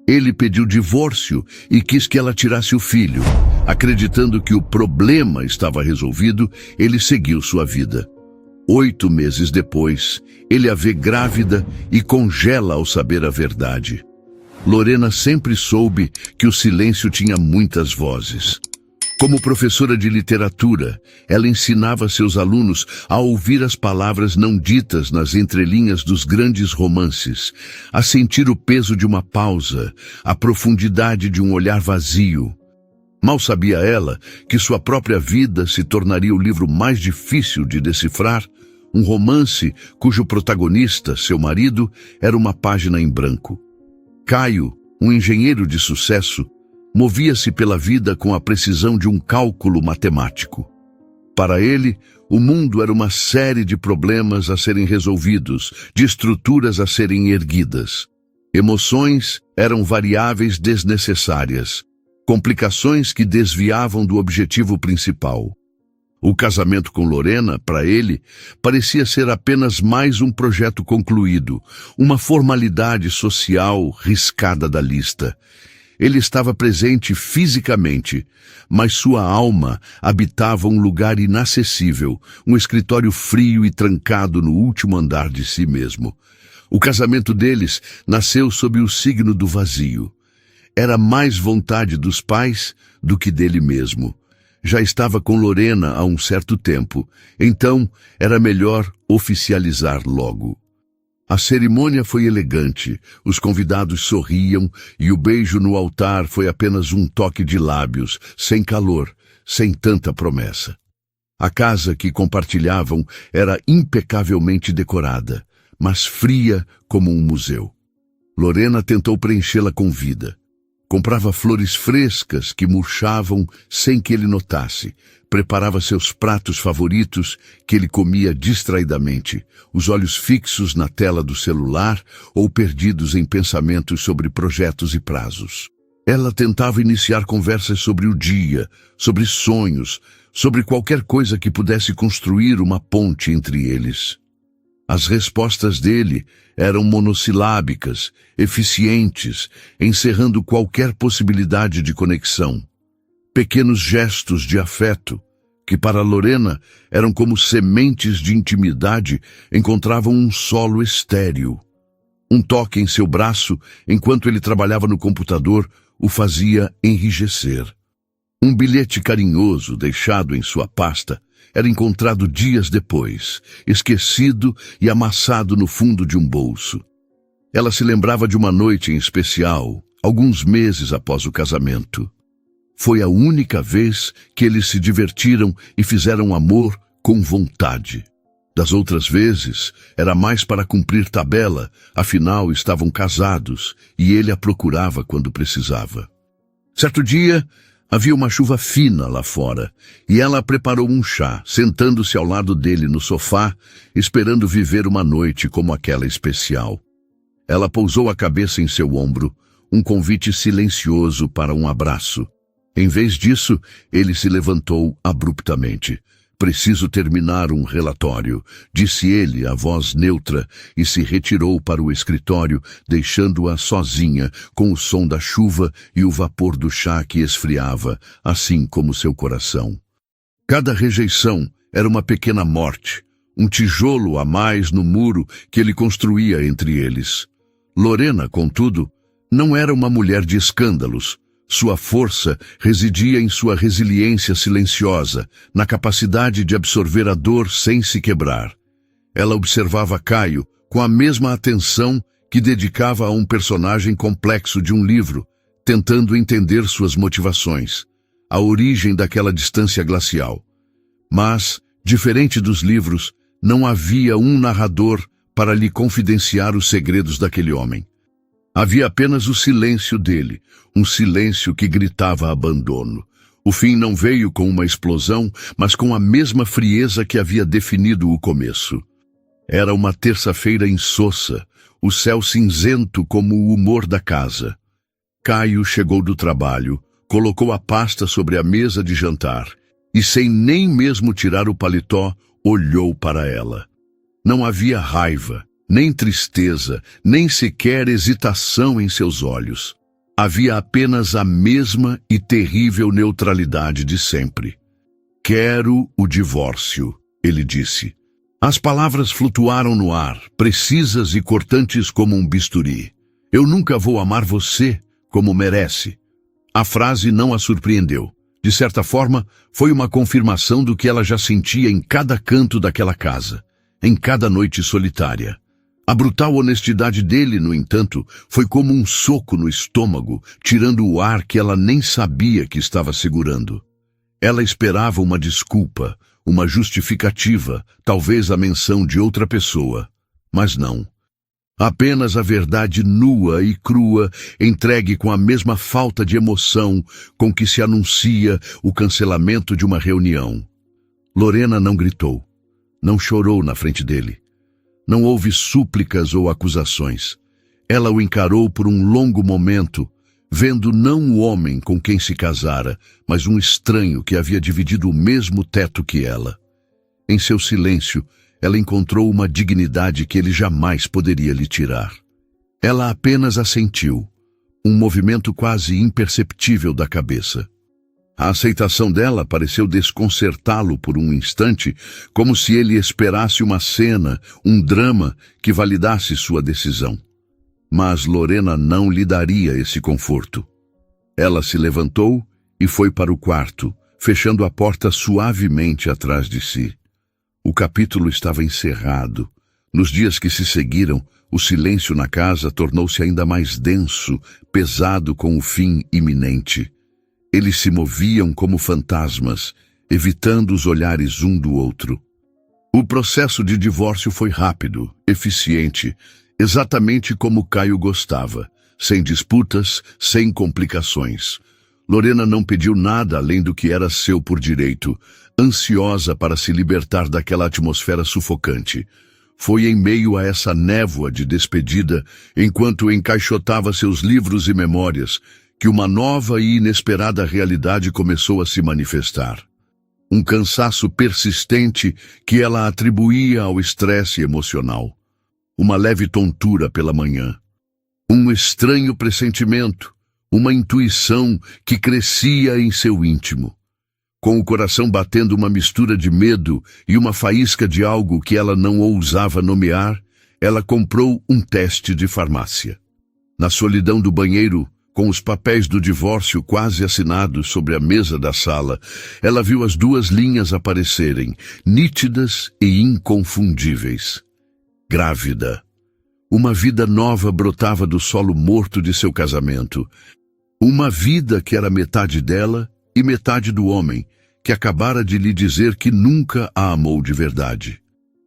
Ele pediu divórcio e quis que ela tirasse o filho. Acreditando que o problema estava resolvido, ele seguiu sua vida. 8 meses depois, ele a vê grávida e congela ao saber a verdade. Lorena sempre soube que o silêncio tinha muitas vozes. Como professora de literatura, ela ensinava seus alunos a ouvir as palavras não ditas nas entrelinhas dos grandes romances, a sentir o peso de uma pausa, a profundidade de um olhar vazio. Mal sabia ela que sua própria vida se tornaria o livro mais difícil de decifrar, um romance cujo protagonista, seu marido, era uma página em branco. Caio, um engenheiro de sucesso, movia-se pela vida com a precisão de um cálculo matemático. Para ele, o mundo era uma série de problemas a serem resolvidos, de estruturas a serem erguidas. Emoções eram variáveis desnecessárias, complicações que desviavam do objetivo principal. O casamento com Lorena, para ele, parecia ser apenas mais um projeto concluído, uma formalidade social riscada da lista. Ele estava presente fisicamente, mas sua alma habitava um lugar inacessível, um escritório frio e trancado no último andar de si mesmo. O casamento deles nasceu sob o signo do vazio. Era mais vontade dos pais do que dele mesmo. Já estava com Lorena há um certo tempo, então era melhor oficializar logo. A cerimônia foi elegante, os convidados sorriam e o beijo no altar foi apenas um toque de lábios, sem calor, sem tanta promessa. A casa que compartilhavam era impecavelmente decorada, mas fria como um museu. Lorena tentou preenchê-la com vida. Comprava flores frescas que murchavam sem que ele notasse. Preparava seus pratos favoritos que ele comia distraidamente, os olhos fixos na tela do celular ou perdidos em pensamentos sobre projetos e prazos. Ela tentava iniciar conversas sobre o dia, sobre sonhos, sobre qualquer coisa que pudesse construir uma ponte entre eles. As respostas dele eram monossilábicas, eficientes, encerrando qualquer possibilidade de conexão. Pequenos gestos de afeto, que para Lorena eram como sementes de intimidade, encontravam um solo estéril. Um toque em seu braço, enquanto ele trabalhava no computador, o fazia enrijecer. Um bilhete carinhoso deixado em sua pasta era encontrado dias depois, esquecido e amassado no fundo de um bolso. Ela se lembrava de uma noite em especial, alguns meses após o casamento. Foi a única vez que eles se divertiram e fizeram amor com vontade. Das outras vezes, era mais para cumprir tabela, afinal estavam casados e ele a procurava quando precisava. Certo dia, havia uma chuva fina lá fora, e ela preparou um chá, sentando-se ao lado dele no sofá, esperando viver uma noite como aquela especial. Ela pousou a cabeça em seu ombro, um convite silencioso para um abraço. Em vez disso, ele se levantou abruptamente. Preciso terminar um relatório, disse ele, a voz neutra, e se retirou para o escritório, deixando-a sozinha, com o som da chuva e o vapor do chá que esfriava, assim como seu coração. Cada rejeição era uma pequena morte, um tijolo a mais no muro que ele construía entre eles. Lorena, contudo, não era uma mulher de escândalos. Sua força residia em sua resiliência silenciosa, na capacidade de absorver a dor sem se quebrar. Ela observava Caio com a mesma atenção que dedicava a um personagem complexo de um livro, tentando entender suas motivações, a origem daquela distância glacial. Mas, diferente dos livros, não havia um narrador para lhe confidenciar os segredos daquele homem. Havia apenas o silêncio dele, um silêncio que gritava abandono. O fim não veio com uma explosão, mas com a mesma frieza que havia definido o começo. Era uma terça-feira insossa, o céu cinzento como o humor da casa. Caio chegou do trabalho, colocou a pasta sobre a mesa de jantar e, sem nem mesmo tirar o paletó, olhou para ela. Não havia raiva, nem tristeza, nem sequer hesitação em seus olhos. Havia apenas a mesma e terrível neutralidade de sempre. "Quero o divórcio", ele disse. As palavras flutuaram no ar, precisas e cortantes como um bisturi. "Eu nunca vou amar você como merece." A frase não a surpreendeu. De certa forma, foi uma confirmação do que ela já sentia em cada canto daquela casa, em cada noite solitária. A brutal honestidade dele, no entanto, foi como um soco no estômago, tirando o ar que ela nem sabia que estava segurando. Ela esperava uma desculpa, uma justificativa, talvez a menção de outra pessoa. Mas não. Apenas a verdade nua e crua, entregue com a mesma falta de emoção com que se anuncia o cancelamento de uma reunião. Lorena não gritou, não chorou na frente dele. Não houve súplicas ou acusações. Ela o encarou por um longo momento, vendo não o homem com quem se casara, mas um estranho que havia dividido o mesmo teto que ela. Em seu silêncio, ela encontrou uma dignidade que ele jamais poderia lhe tirar. Ela apenas assentiu, um movimento quase imperceptível da cabeça. A aceitação dela pareceu desconcertá-lo por um instante, como se ele esperasse uma cena, um drama que validasse sua decisão. Mas Lorena não lhe daria esse conforto. Ela se levantou e foi para o quarto, fechando a porta suavemente atrás de si. O capítulo estava encerrado. Nos dias que se seguiram, o silêncio na casa tornou-se ainda mais denso, pesado com o fim iminente. Eles se moviam como fantasmas, evitando os olhares um do outro. O processo de divórcio foi rápido, eficiente, exatamente como Caio gostava, sem disputas, sem complicações. Lorena não pediu nada além do que era seu por direito, ansiosa para se libertar daquela atmosfera sufocante. Foi em meio a essa névoa de despedida, enquanto encaixotava seus livros e memórias, que uma nova e inesperada realidade começou a se manifestar. Um cansaço persistente que ela atribuía ao estresse emocional. Uma leve tontura pela manhã. Um estranho pressentimento, uma intuição que crescia em seu íntimo. Com o coração batendo uma mistura de medo e uma faísca de algo que ela não ousava nomear, ela comprou um teste de farmácia. Na solidão do banheiro, com os papéis do divórcio quase assinados sobre a mesa da sala, ela viu as duas linhas aparecerem, nítidas e inconfundíveis. Grávida. Uma vida nova brotava do solo morto de seu casamento. Uma vida que era metade dela e metade do homem, que acabara de lhe dizer que nunca a amou de verdade.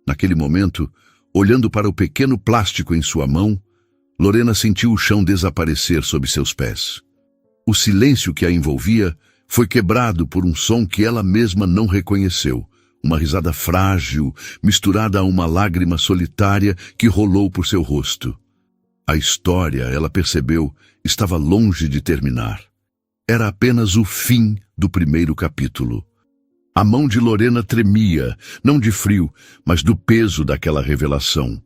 Naquele momento, olhando para o pequeno plástico em sua mão, Lorena sentiu o chão desaparecer sob seus pés. O silêncio que a envolvia foi quebrado por um som que ela mesma não reconheceu, uma risada frágil, misturada a uma lágrima solitária que rolou por seu rosto. A história, ela percebeu, estava longe de terminar. Era apenas o fim do primeiro capítulo. A mão de Lorena tremia, não de frio, mas do peso daquela revelação.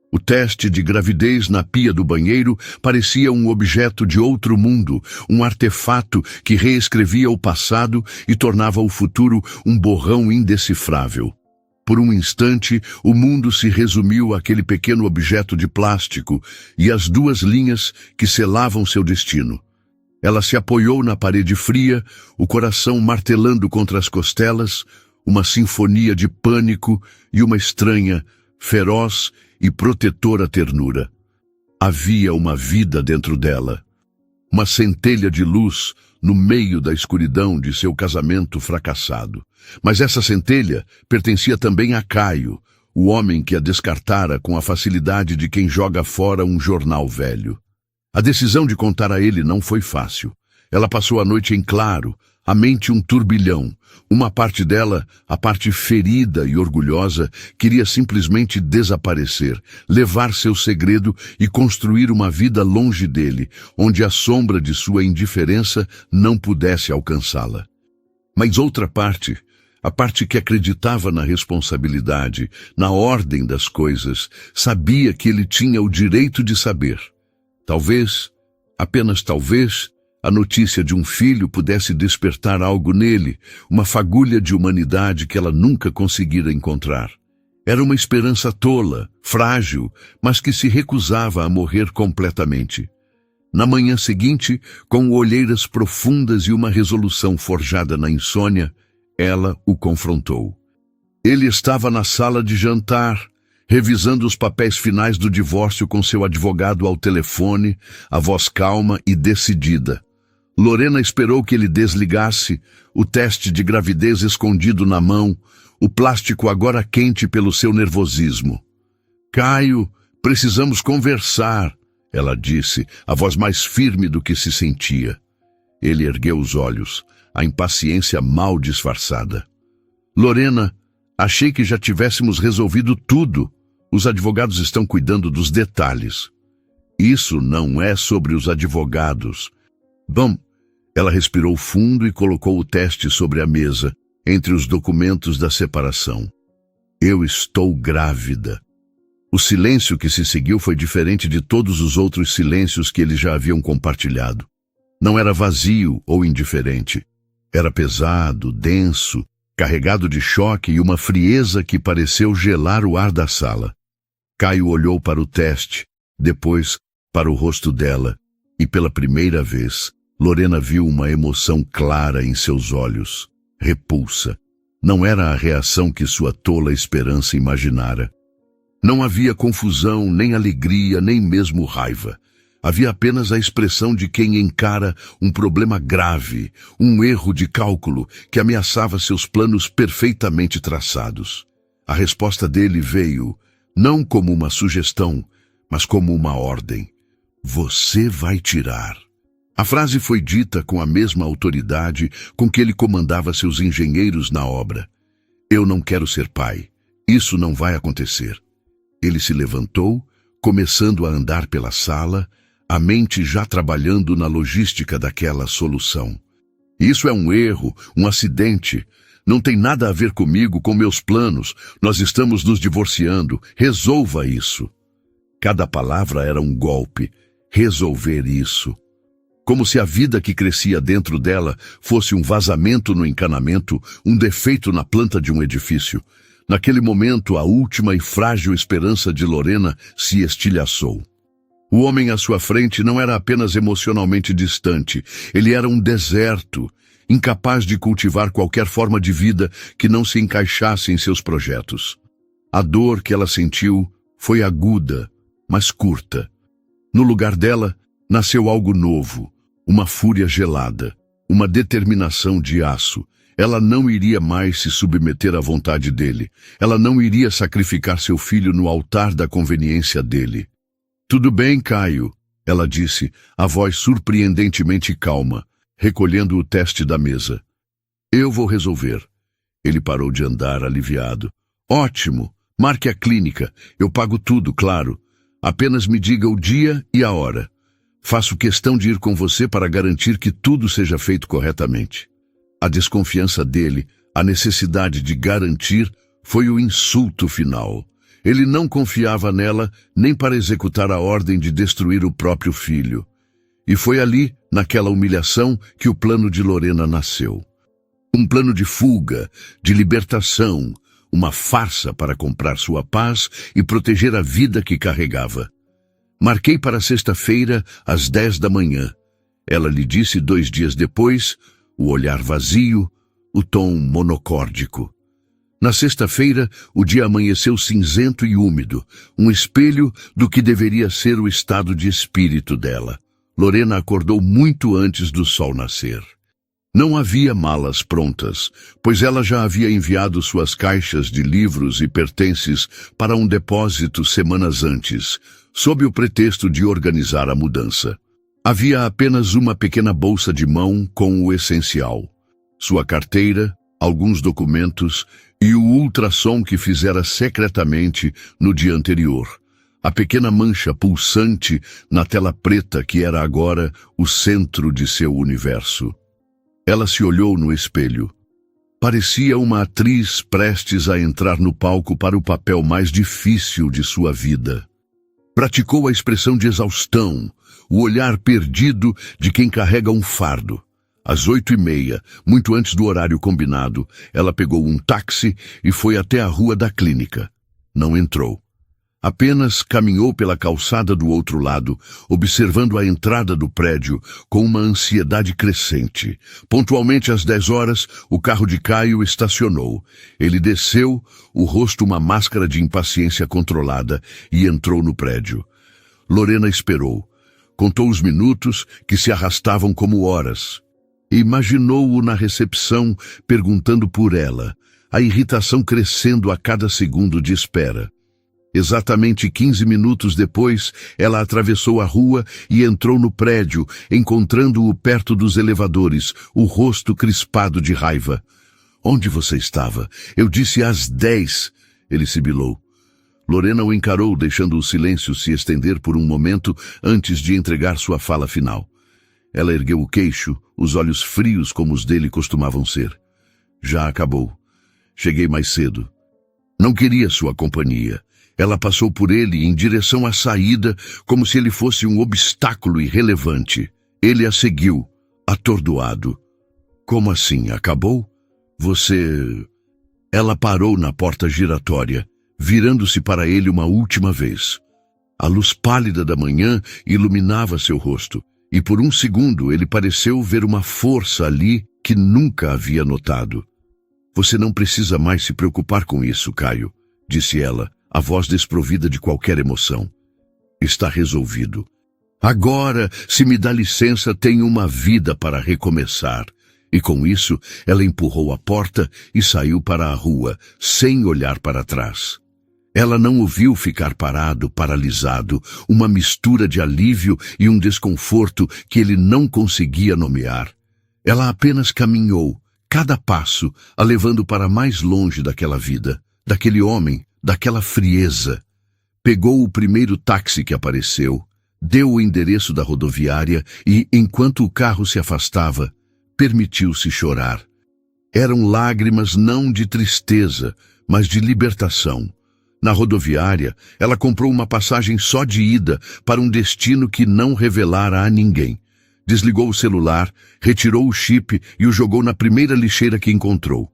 O teste de gravidez na pia do banheiro parecia um objeto de outro mundo, um artefato que reescrevia o passado e tornava o futuro um borrão indecifrável. Por um instante, o mundo se resumiu àquele pequeno objeto de plástico e às duas linhas que selavam seu destino. Ela se apoiou na parede fria, o coração martelando contra as costelas, uma sinfonia de pânico e uma estranha, feroz e protetora ternura. Havia uma vida dentro dela, uma centelha de luz no meio da escuridão de seu casamento fracassado. Mas essa centelha pertencia também a Caio, o homem que a descartara com a facilidade de quem joga fora um jornal velho. A decisão de contar a ele não foi fácil. Ela passou a noite em claro, a mente um turbilhão. Uma parte dela, a parte ferida e orgulhosa, queria simplesmente desaparecer, levar seu segredo e construir uma vida longe dele, onde a sombra de sua indiferença não pudesse alcançá-la. Mas outra parte, a parte que acreditava na responsabilidade, na ordem das coisas, sabia que ele tinha o direito de saber. Talvez Apenas talvez a notícia de um filho pudesse despertar algo nele, uma fagulha de humanidade que ela nunca conseguira encontrar. Era uma esperança tola, frágil, mas que se recusava a morrer completamente. Na manhã seguinte, com olheiras profundas e uma resolução forjada na insônia, ela o confrontou. Ele estava na sala de jantar, revisando os papéis finais do divórcio com seu advogado ao telefone, a voz calma e decidida. Lorena esperou que ele desligasse, o teste de gravidez escondido na mão, o plástico agora quente pelo seu nervosismo. Caio, precisamos conversar, ela disse, a voz mais firme do que se sentia. Ele ergueu os olhos, a impaciência mal disfarçada. Lorena, achei que já tivéssemos resolvido tudo. Os advogados estão cuidando dos detalhes. Isso não é sobre os advogados. Bom, ela respirou fundo e colocou o teste sobre a mesa, entre os documentos da separação. Eu estou grávida. O silêncio que se seguiu foi diferente de todos os outros silêncios que eles já haviam compartilhado. Não era vazio ou indiferente. Era pesado, denso, carregado de choque e uma frieza que pareceu gelar o ar da sala. Caio olhou para o teste, depois para o rosto dela, e pela primeira vez, Lorena viu uma emoção clara em seus olhos. Repulsa. Não era a reação que sua tola esperança imaginara. Não havia confusão, nem alegria, nem mesmo raiva. Havia apenas a expressão de quem encara um problema grave, um erro de cálculo que ameaçava seus planos perfeitamente traçados. A resposta dele veio, não como uma sugestão, mas como uma ordem. Você vai tirar. A frase foi dita com a mesma autoridade com que ele comandava seus engenheiros na obra. Eu não quero ser pai. Isso não vai acontecer. Ele se levantou, começando a andar pela sala, a mente já trabalhando na logística daquela solução. Isso é um erro, um acidente. Não tem nada a ver comigo, com meus planos. Nós estamos nos divorciando. Resolva isso. Cada palavra era um golpe. Resolver isso. Como se a vida que crescia dentro dela fosse um vazamento no encanamento, um defeito na planta de um edifício. Naquele momento, a última e frágil esperança de Lorena se estilhaçou. O homem à sua frente não era apenas emocionalmente distante, ele era um deserto, incapaz de cultivar qualquer forma de vida que não se encaixasse em seus projetos. A dor que ela sentiu foi aguda, mas curta. No lugar dela, nasceu algo novo, uma fúria gelada, uma determinação de aço. Ela não iria mais se submeter à vontade dele. Ela não iria sacrificar seu filho no altar da conveniência dele. Tudo bem, Caio, ela disse, a voz surpreendentemente calma, recolhendo o teste da mesa. Eu vou resolver. Ele parou de andar, aliviado. Ótimo, marque a clínica. Eu pago tudo, claro. Apenas me diga o dia e a hora. Faço questão de ir com você para garantir que tudo seja feito corretamente. A desconfiança dele, a necessidade de garantir, foi o insulto final. Ele não confiava nela nem para executar a ordem de destruir o próprio filho. E foi ali, naquela humilhação, que o plano de Lorena nasceu. Um plano de fuga, de libertação, uma farsa para comprar sua paz e proteger a vida que carregava. Marquei para sexta-feira, às 10 da manhã. Ela lhe disse 2 dias depois, o olhar vazio, o tom monocórdico. Na sexta-feira, o dia amanheceu cinzento e úmido, um espelho do que deveria ser o estado de espírito dela. Lorena acordou muito antes do sol nascer. Não havia malas prontas, pois ela já havia enviado suas caixas de livros e pertences para um depósito semanas antes, sob o pretexto de organizar a mudança. Havia apenas uma pequena bolsa de mão com o essencial. Sua carteira, alguns documentos e o ultrassom que fizera secretamente no dia anterior. A pequena mancha pulsante na tela preta que era agora o centro de seu universo. Ela se olhou no espelho. Parecia uma atriz prestes a entrar no palco para o papel mais difícil de sua vida. Praticou a expressão de exaustão, o olhar perdido de quem carrega um fardo. Às 8h30, muito antes do horário combinado, ela pegou um táxi e foi até a rua da clínica. Não entrou. Apenas caminhou pela calçada do outro lado, observando a entrada do prédio com uma ansiedade crescente. Pontualmente às 10 horas, o carro de Caio estacionou. Ele desceu, o rosto uma máscara de impaciência controlada, e entrou no prédio. Lorena esperou. Contou os minutos que se arrastavam como horas. Imaginou-o na recepção, perguntando por ela, a irritação crescendo a cada segundo de espera. Exatamente 15 minutos depois, ela atravessou a rua e entrou no prédio, encontrando-o perto dos elevadores, o rosto crispado de raiva. "Onde você estava? Eu disse às 10, ele sibilou. Lorena o encarou, deixando o silêncio se estender por um momento antes de entregar sua fala final. Ela ergueu o queixo, os olhos frios como os dele costumavam ser. "Já acabou. Cheguei mais cedo. Não queria sua companhia." Ela passou por ele em direção à saída, como se ele fosse um obstáculo irrelevante. Ele a seguiu, atordoado. "Como assim? Acabou? Você..." Ela parou na porta giratória, virando-se para ele uma última vez. A luz pálida da manhã iluminava seu rosto, e por um segundo ele pareceu ver uma força ali que nunca havia notado. "Você não precisa mais se preocupar com isso, Caio", disse ela, a voz desprovida de qualquer emoção. "Está resolvido. Agora, se me dá licença, tenho uma vida para recomeçar." E com isso, ela empurrou a porta e saiu para a rua, sem olhar para trás. Ela não o viu ficar parado, paralisado, uma mistura de alívio e um desconforto que ele não conseguia nomear. Ela apenas caminhou, cada passo, a levando para mais longe daquela vida, daquele homem, daquela frieza. Pegou o primeiro táxi que apareceu, deu o endereço da rodoviária e, enquanto o carro se afastava, permitiu-se chorar. Eram lágrimas não de tristeza, mas de libertação. Na rodoviária, ela comprou uma passagem só de ida para um destino que não revelara a ninguém. Desligou o celular, retirou o chip e o jogou na primeira lixeira que encontrou.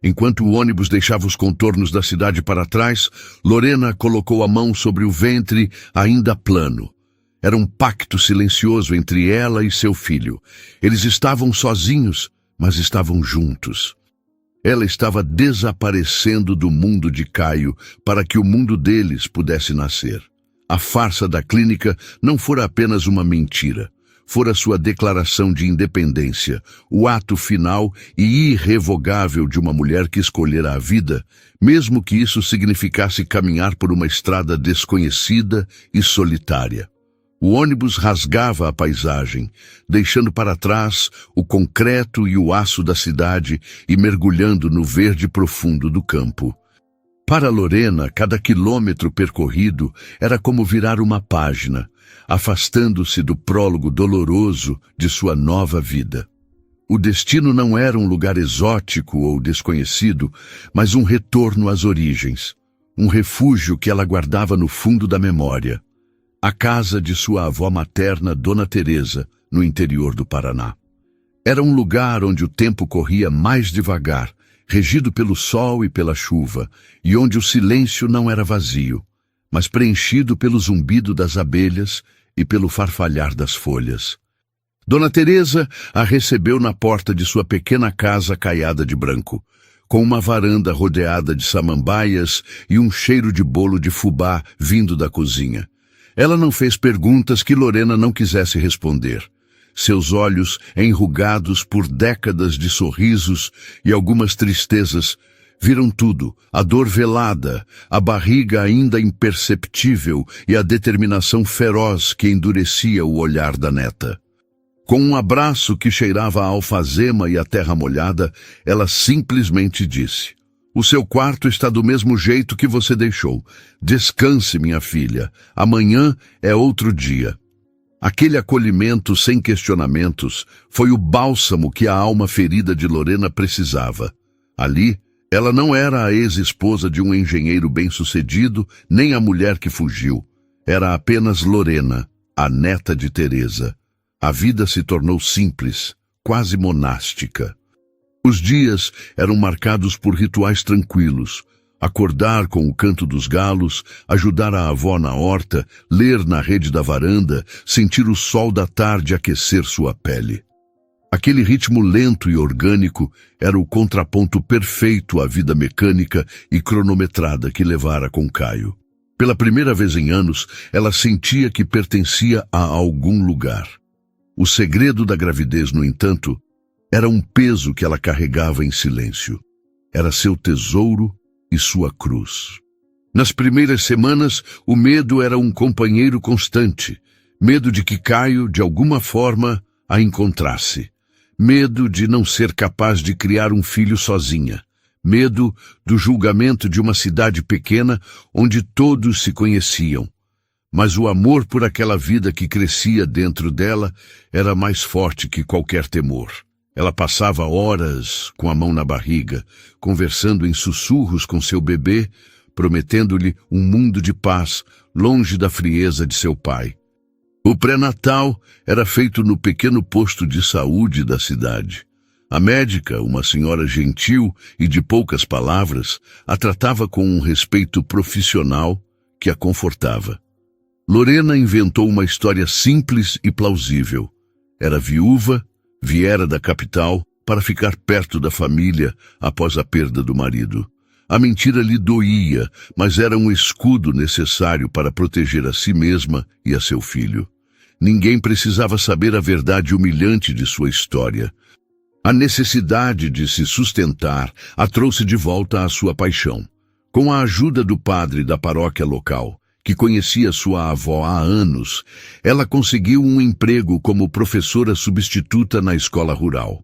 Enquanto o ônibus deixava os contornos da cidade para trás, Lorena colocou a mão sobre o ventre ainda plano. Era um pacto silencioso entre ela e seu filho. Eles estavam sozinhos, mas estavam juntos. Ela estava desaparecendo do mundo de Caio para que o mundo deles pudesse nascer. A farsa da clínica não fora apenas uma mentira. Fora sua declaração de independência, o ato final e irrevogável de uma mulher que escolhera a vida, mesmo que isso significasse caminhar por uma estrada desconhecida e solitária. O ônibus rasgava a paisagem, deixando para trás o concreto e o aço da cidade e mergulhando no verde profundo do campo. Para Lorena, cada quilômetro percorrido era como virar uma página, afastando-se do prólogo doloroso de sua nova vida. O destino não era um lugar exótico ou desconhecido, mas um retorno às origens, um refúgio que ela guardava no fundo da memória. A casa de sua avó materna, Dona Teresa, no interior do Paraná. Era um lugar onde o tempo corria mais devagar, regido pelo sol e pela chuva, e onde o silêncio não era vazio, mas preenchido pelo zumbido das abelhas e pelo farfalhar das folhas. Dona Teresa a recebeu na porta de sua pequena casa caiada de branco, com uma varanda rodeada de samambaias e um cheiro de bolo de fubá vindo da cozinha. Ela não fez perguntas que Lorena não quisesse responder. Seus olhos, enrugados por décadas de sorrisos e algumas tristezas, viram tudo, a dor velada, a barriga ainda imperceptível e a determinação feroz que endurecia o olhar da neta. Com um abraço que cheirava a alfazema e a terra molhada, ela simplesmente disse: "O seu quarto está do mesmo jeito que você deixou. Descanse, minha filha. Amanhã é outro dia." Aquele acolhimento sem questionamentos foi o bálsamo que a alma ferida de Lorena precisava. Ali, ela não era a ex-esposa de um engenheiro bem-sucedido, nem a mulher que fugiu. Era apenas Lorena, a neta de Teresa. A vida se tornou simples, quase monástica. Os dias eram marcados por rituais tranquilos. Acordar com o canto dos galos, ajudar a avó na horta, ler na rede da varanda, sentir o sol da tarde aquecer sua pele. Aquele ritmo lento e orgânico era o contraponto perfeito à vida mecânica e cronometrada que levara com Caio. Pela primeira vez em anos, ela sentia que pertencia a algum lugar. O segredo da gravidez, no entanto, era um peso que ela carregava em silêncio. Era seu tesouro e sua cruz. Nas primeiras semanas, o medo era um companheiro constante. Medo de que Caio, de alguma forma, a encontrasse. Medo de não ser capaz de criar um filho sozinha. Medo do julgamento de uma cidade pequena onde todos se conheciam. Mas o amor por aquela vida que crescia dentro dela era mais forte que qualquer temor. Ela passava horas com a mão na barriga, conversando em sussurros com seu bebê, prometendo-lhe um mundo de paz, longe da frieza de seu pai. O pré-natal era feito no pequeno posto de saúde da cidade. A médica, uma senhora gentil e de poucas palavras, a tratava com um respeito profissional que a confortava. Lorena inventou uma história simples e plausível. Era viúva, viera da capital para ficar perto da família após a perda do marido. A mentira lhe doía, mas era um escudo necessário para proteger a si mesma e a seu filho. Ninguém precisava saber a verdade humilhante de sua história. A necessidade de se sustentar a trouxe de volta à sua paixão. Com a ajuda do padre da paróquia local, que conhecia sua avó há anos, ela conseguiu um emprego como professora substituta na escola rural.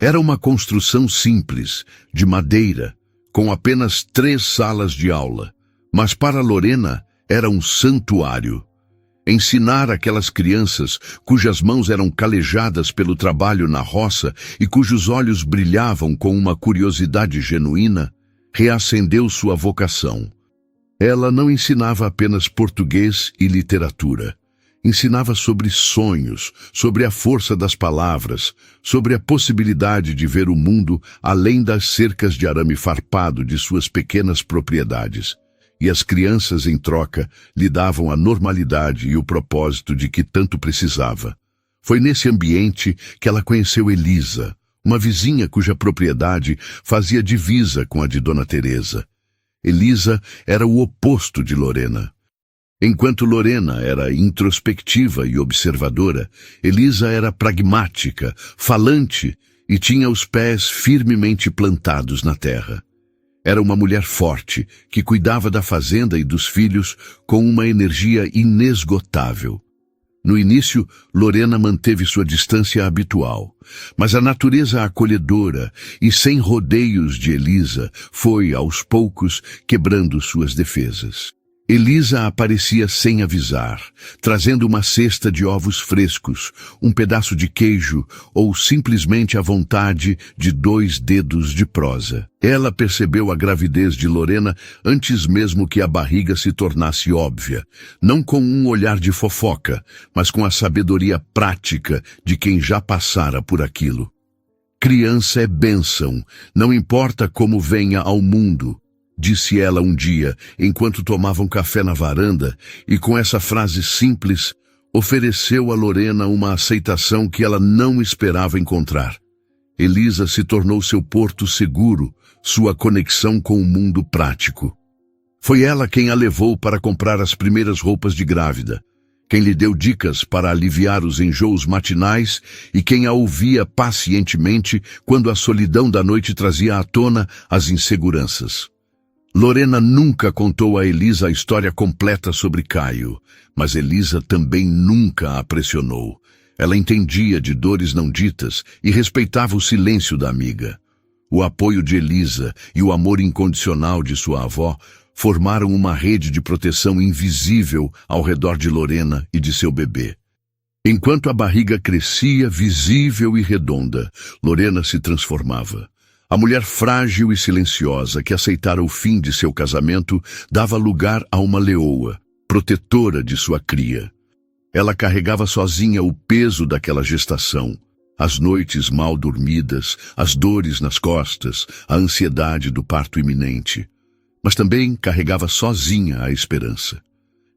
Era uma construção simples, de madeira, com apenas 3 salas de aula, mas para Lorena era um santuário. Ensinar aquelas crianças cujas mãos eram calejadas pelo trabalho na roça e cujos olhos brilhavam com uma curiosidade genuína, reacendeu sua vocação. Ela não ensinava apenas português e literatura. Ensinava sobre sonhos, sobre a força das palavras, sobre a possibilidade de ver o mundo além das cercas de arame farpado de suas pequenas propriedades. E as crianças, em troca, lhe davam a normalidade e o propósito de que tanto precisava. Foi nesse ambiente que ela conheceu Elisa, uma vizinha cuja propriedade fazia divisa com a de Dona Teresa. Elisa era o oposto de Lorena. Enquanto Lorena era introspectiva e observadora, Elisa era pragmática, falante e tinha os pés firmemente plantados na terra. Era uma mulher forte, que cuidava da fazenda e dos filhos com uma energia inesgotável. No início, Lorena manteve sua distância habitual, mas a natureza acolhedora e sem rodeios de Elisa foi, aos poucos, quebrando suas defesas. Elisa aparecia sem avisar, trazendo uma cesta de ovos frescos, um pedaço de queijo ou simplesmente a vontade de 2 dedos de prosa. Ela percebeu a gravidez de Lorena antes mesmo que a barriga se tornasse óbvia, não com um olhar de fofoca, mas com a sabedoria prática de quem já passara por aquilo. Criança é bênção, não importa como venha ao mundo, disse ela um dia, enquanto tomavam café na varanda, e com essa frase simples, ofereceu a Lorena uma aceitação que ela não esperava encontrar. Elisa se tornou seu porto seguro, sua conexão com o mundo prático. Foi ela quem a levou para comprar as primeiras roupas de grávida, quem lhe deu dicas para aliviar os enjoos matinais e quem a ouvia pacientemente quando a solidão da noite trazia à tona as inseguranças. Lorena nunca contou a Elisa a história completa sobre Caio, mas Elisa também nunca a pressionou. Ela entendia de dores não ditas e respeitava o silêncio da amiga. O apoio de Elisa e o amor incondicional de sua avó formaram uma rede de proteção invisível ao redor de Lorena e de seu bebê. Enquanto a barriga crescia, visível e redonda, Lorena se transformava. A mulher frágil e silenciosa que aceitara o fim de seu casamento dava lugar a uma leoa, protetora de sua cria. Ela carregava sozinha o peso daquela gestação. As noites mal dormidas, as dores nas costas, a ansiedade do parto iminente. Mas também carregava sozinha a esperança.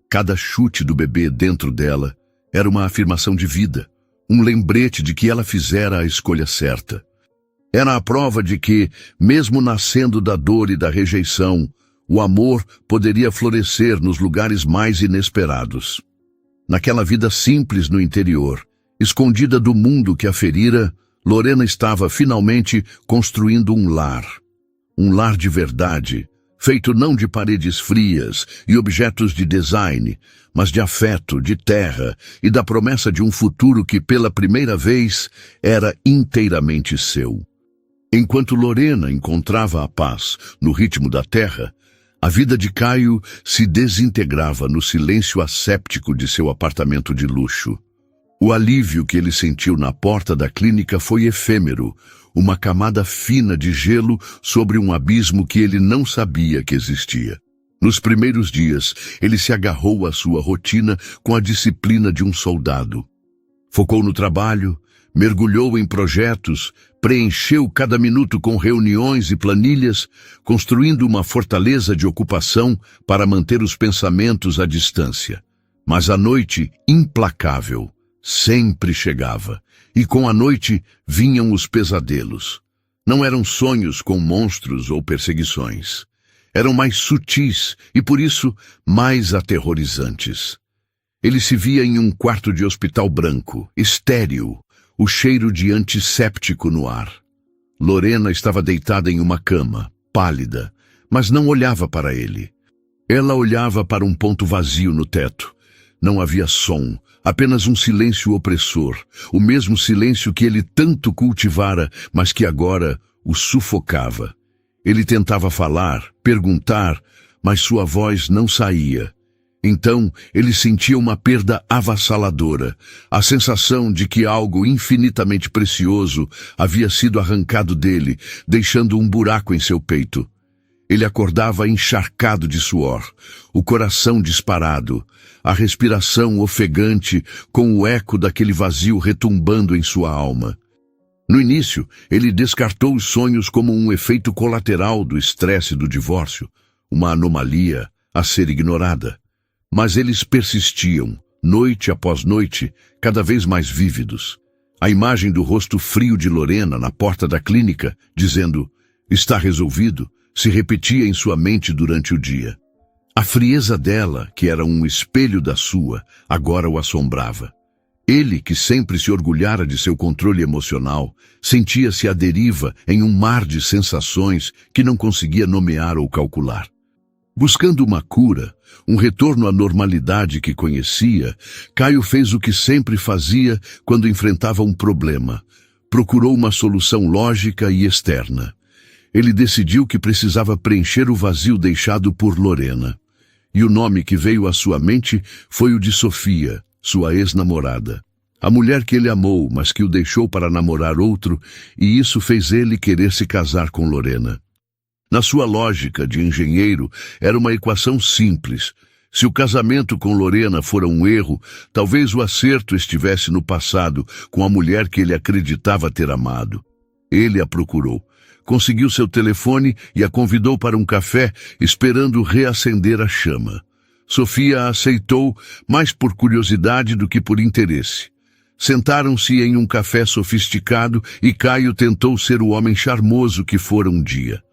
Cada chute do bebê dentro dela era uma afirmação de vida, um lembrete de que ela fizera a escolha certa. Era a prova de que, mesmo nascendo da dor e da rejeição, o amor poderia florescer nos lugares mais inesperados. Naquela vida simples no interior, escondida do mundo que a ferira, Lorena estava finalmente construindo um lar. Um lar de verdade, feito não de paredes frias e objetos de design, mas de afeto, de terra e da promessa de um futuro que pela primeira vez era inteiramente seu. Enquanto Lorena encontrava a paz no ritmo da terra, a vida de Caio se desintegrava no silêncio asséptico de seu apartamento de luxo. O alívio que ele sentiu na porta da clínica foi efêmero, uma camada fina de gelo sobre um abismo que ele não sabia que existia. Nos primeiros dias, ele se agarrou à sua rotina com a disciplina de um soldado. Focou no trabalho, mergulhou em projetos, preencheu cada minuto com reuniões e planilhas, construindo uma fortaleza de ocupação para manter os pensamentos à distância. Mas a noite, implacável, sempre chegava, e com a noite vinham os pesadelos. Não eram sonhos com monstros ou perseguições. Eram mais sutis e, por isso, mais aterrorizantes. Ele se via em um quarto de hospital branco, estéril, o cheiro de antisséptico no ar. Lorena estava deitada em uma cama, pálida, mas não olhava para ele. Ela olhava para um ponto vazio no teto. Não havia som, apenas um silêncio opressor, o mesmo silêncio que ele tanto cultivara, mas que agora o sufocava. Ele tentava falar, perguntar, mas sua voz não saía. Então, ele sentia uma perda avassaladora, a sensação de que algo infinitamente precioso havia sido arrancado dele, deixando um buraco em seu peito. Ele acordava encharcado de suor, o coração disparado, a respiração ofegante com o eco daquele vazio retumbando em sua alma. No início, ele descartou os sonhos como um efeito colateral do estresse do divórcio, uma anomalia a ser ignorada. Mas eles persistiam, noite após noite, cada vez mais vívidos. A imagem do rosto frio de Lorena na porta da clínica, dizendo, "Está resolvido", se repetia em sua mente durante o dia. A frieza dela, que era um espelho da sua, agora o assombrava. Ele, que sempre se orgulhara de seu controle emocional, sentia-se à deriva em um mar de sensações que não conseguia nomear ou calcular. Buscando uma cura, um retorno à normalidade que conhecia, Caio fez o que sempre fazia quando enfrentava um problema. Procurou uma solução lógica e externa. Ele decidiu que precisava preencher o vazio deixado por Lorena. E o nome que veio à sua mente foi o de Sofia, sua ex-namorada. A mulher que ele amou, mas que o deixou para namorar outro, e isso fez ele querer se casar com Lorena. Na sua lógica de engenheiro, era uma equação simples. Se o casamento com Lorena fora um erro, talvez o acerto estivesse no passado, com a mulher que ele acreditava ter amado. Ele a procurou. Conseguiu seu telefone e a convidou para um café, esperando reacender a chama. Sofia a aceitou, mais por curiosidade do que por interesse. Sentaram-se em um café sofisticado e Caio tentou ser o homem charmoso que fora um dia.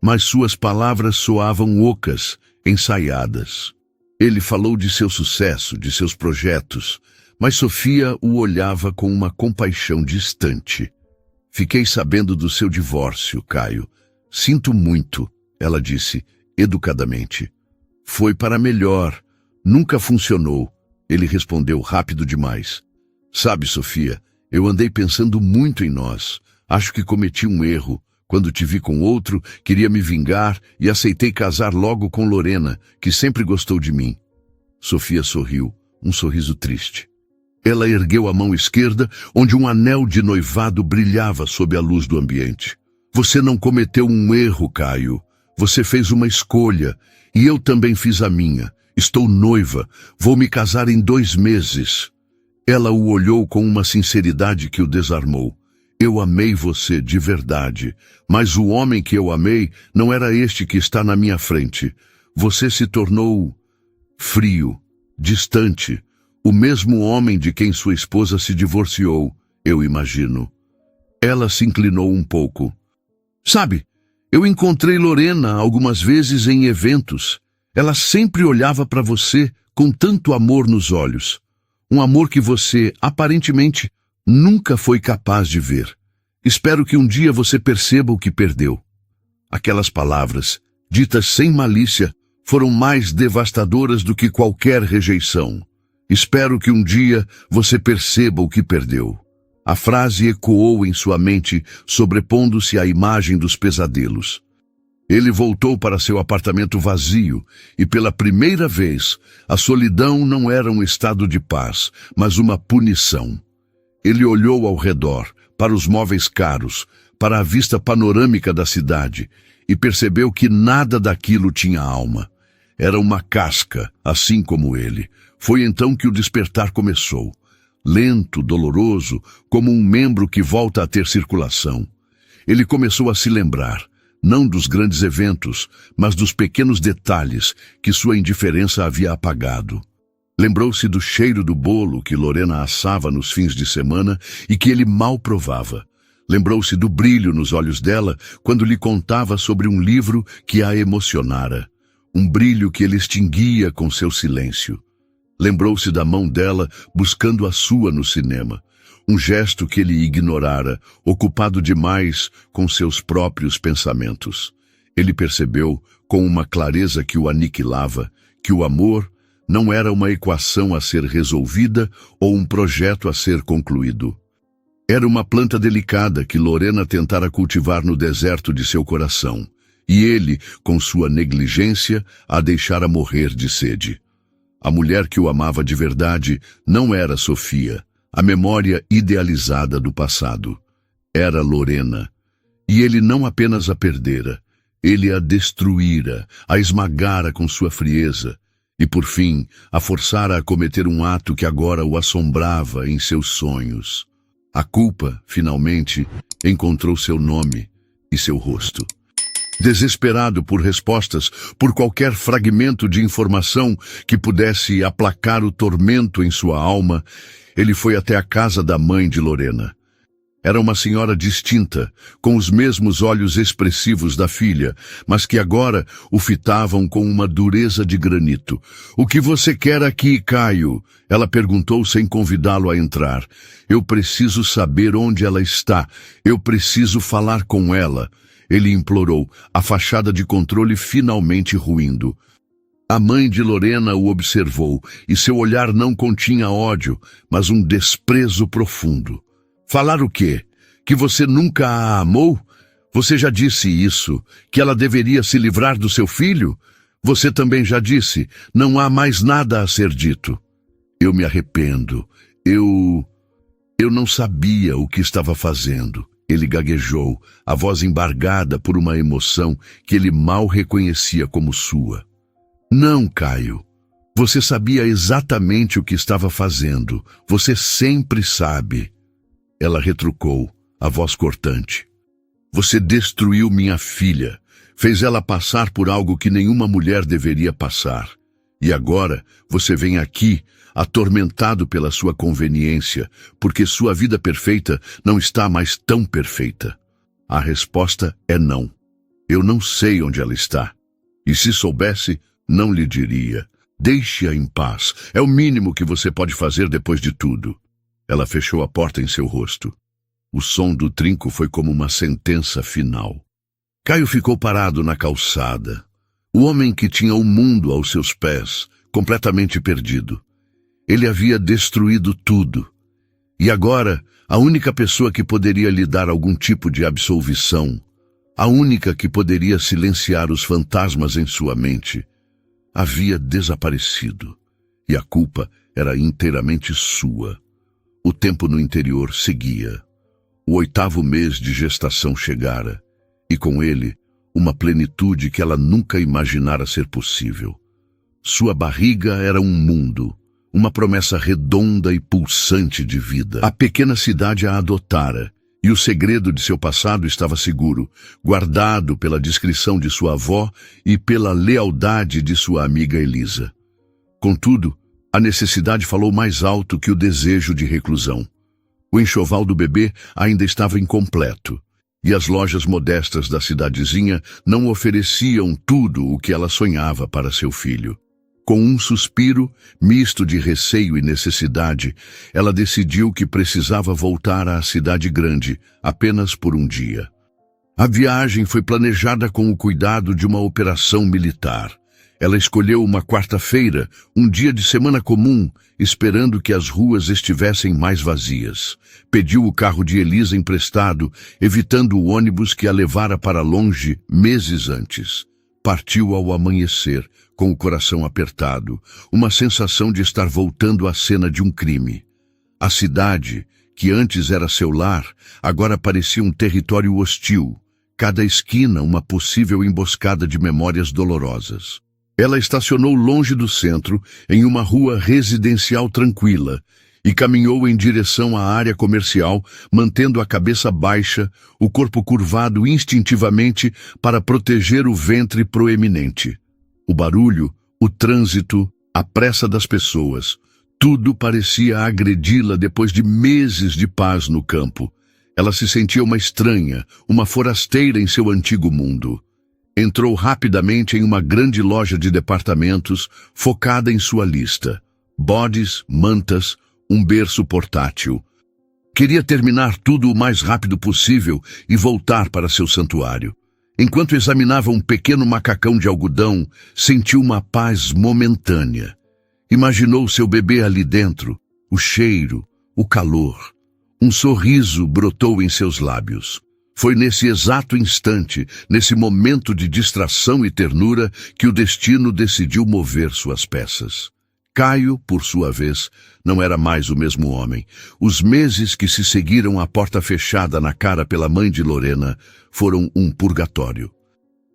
Mas suas palavras soavam ocas, ensaiadas. Ele falou de seu sucesso, de seus projetos, mas Sofia o olhava com uma compaixão distante. "Fiquei sabendo do seu divórcio, Caio. Sinto muito", ela disse, educadamente. "Foi para melhor. Nunca funcionou", ele respondeu rápido demais. "Sabe, Sofia, eu andei pensando muito em nós. Acho que cometi um erro. Quando te vi com outro, queria me vingar e aceitei casar logo com Lorena, que sempre gostou de mim." Sofia sorriu, um sorriso triste. Ela ergueu a mão esquerda, onde um anel de noivado brilhava sob a luz do ambiente. "Você não cometeu um erro, Caio. Você fez uma escolha, e eu também fiz a minha. Estou noiva, vou me casar em 2 meses. Ela o olhou com uma sinceridade que o desarmou. Eu amei você de verdade, mas o homem que eu amei não era este que está na minha frente. Você se tornou frio, distante, o mesmo homem de quem sua esposa se divorciou, eu imagino. Ela se inclinou um pouco. Sabe, eu encontrei Lorena algumas vezes em eventos. Ela sempre olhava para você com tanto amor nos olhos. Um amor que você, aparentemente, nunca foi capaz de ver. Espero que um dia você perceba o que perdeu. Aquelas palavras, ditas sem malícia, foram mais devastadoras do que qualquer rejeição. Espero que um dia você perceba o que perdeu. A frase ecoou em sua mente, sobrepondo-se à imagem dos pesadelos. Ele voltou para seu apartamento vazio e, pela primeira vez, a solidão não era um estado de paz, mas uma punição. Ele olhou ao redor, para os móveis caros, para a vista panorâmica da cidade, e percebeu que nada daquilo tinha alma. Era uma casca, assim como ele. Foi então que o despertar começou. Lento, doloroso, como um membro que volta a ter circulação. Ele começou a se lembrar, não dos grandes eventos, mas dos pequenos detalhes que sua indiferença havia apagado. Lembrou-se do cheiro do bolo que Lorena assava nos fins de semana e que ele mal provava. Lembrou-se do brilho nos olhos dela quando lhe contava sobre um livro que a emocionara. Um brilho que ele extinguia com seu silêncio. Lembrou-se da mão dela buscando a sua no cinema. Um gesto que ele ignorara, ocupado demais com seus próprios pensamentos. Ele percebeu, com uma clareza que o aniquilava, que o amor não era uma equação a ser resolvida ou um projeto a ser concluído. Era uma planta delicada que Lorena tentara cultivar no deserto de seu coração, e ele, com sua negligência, a deixara morrer de sede. A mulher que o amava de verdade não era Sofia, a memória idealizada do passado. Era Lorena. E ele não apenas a perdera, ele a destruíra, a esmagara com sua frieza, e por fim, a forçara a cometer um ato que agora o assombrava em seus sonhos. A culpa, finalmente, encontrou seu nome e seu rosto. Desesperado por respostas, por qualquer fragmento de informação que pudesse aplacar o tormento em sua alma, ele foi até a casa da mãe de Lorena. Era uma senhora distinta, com os mesmos olhos expressivos da filha, mas que agora o fitavam com uma dureza de granito. "O que você quer aqui, Caio?" Ela perguntou sem convidá-lo a entrar. "Eu preciso saber onde ela está. Eu preciso falar com ela." Ele implorou, a fachada de controle finalmente ruindo. A mãe de Lorena o observou, e seu olhar não continha ódio, mas um desprezo profundo. "Falar o quê? Que você nunca a amou? Você já disse isso, que ela deveria se livrar do seu filho? Você também já disse, não há mais nada a ser dito." "Eu me arrependo. Eu não sabia o que estava fazendo." Ele gaguejou, a voz embargada por uma emoção que ele mal reconhecia como sua. "Não, Caio. Você sabia exatamente o que estava fazendo. Você sempre sabe." Ela retrucou, a voz cortante. "Você destruiu minha filha. Fez ela passar por algo que nenhuma mulher deveria passar. E agora você vem aqui, atormentado pela sua conveniência, porque sua vida perfeita não está mais tão perfeita." A resposta é não. Eu não sei onde ela está. E se soubesse, não lhe diria. Deixe-a em paz. É o mínimo que você pode fazer depois de tudo. Ela fechou a porta em seu rosto. O som do trinco foi como uma sentença final. Caio ficou parado na calçada. O homem que tinha o mundo aos seus pés, completamente perdido. Ele havia destruído tudo. E agora, a única pessoa que poderia lhe dar algum tipo de absolvição, a única que poderia silenciar os fantasmas em sua mente, havia desaparecido. E a culpa era inteiramente sua. O tempo no interior seguia. O 8º mês de gestação chegara, e com ele, uma plenitude que ela nunca imaginara ser possível. Sua barriga era um mundo, uma promessa redonda e pulsante de vida. A pequena cidade a adotara, e o segredo de seu passado estava seguro, guardado pela discrição de sua avó e pela lealdade de sua amiga Elisa. Contudo, a necessidade falou mais alto que o desejo de reclusão. O enxoval do bebê ainda estava incompleto, e as lojas modestas da cidadezinha não ofereciam tudo o que ela sonhava para seu filho. Com um suspiro, misto de receio e necessidade, ela decidiu que precisava voltar à cidade grande, apenas por um dia. A viagem foi planejada com o cuidado de uma operação militar. Ela escolheu uma quarta-feira, um dia de semana comum, esperando que as ruas estivessem mais vazias. Pediu o carro de Elisa emprestado, evitando o ônibus que a levara para longe meses antes. Partiu ao amanhecer, com o coração apertado, uma sensação de estar voltando à cena de um crime. A cidade, que antes era seu lar, agora parecia um território hostil, cada esquina uma possível emboscada de memórias dolorosas. Ela estacionou longe do centro, em uma rua residencial tranquila, e caminhou em direção à área comercial, mantendo a cabeça baixa, o corpo curvado instintivamente para proteger o ventre proeminente. O barulho, o trânsito, a pressa das pessoas, tudo parecia agredi-la depois de meses de paz no campo. Ela se sentia uma estranha, uma forasteira em seu antigo mundo. Entrou rapidamente em uma grande loja de departamentos, focada em sua lista. Bodes, mantas, um berço portátil. Queria terminar tudo o mais rápido possível e voltar para seu santuário. Enquanto examinava um pequeno macacão de algodão, sentiu uma paz momentânea. Imaginou seu bebê ali dentro, o cheiro, o calor. Um sorriso brotou em seus lábios. Foi nesse exato instante, nesse momento de distração e ternura, que o destino decidiu mover suas peças. Caio, por sua vez, não era mais o mesmo homem. Os meses que se seguiram à porta fechada na cara pela mãe de Lorena foram um purgatório.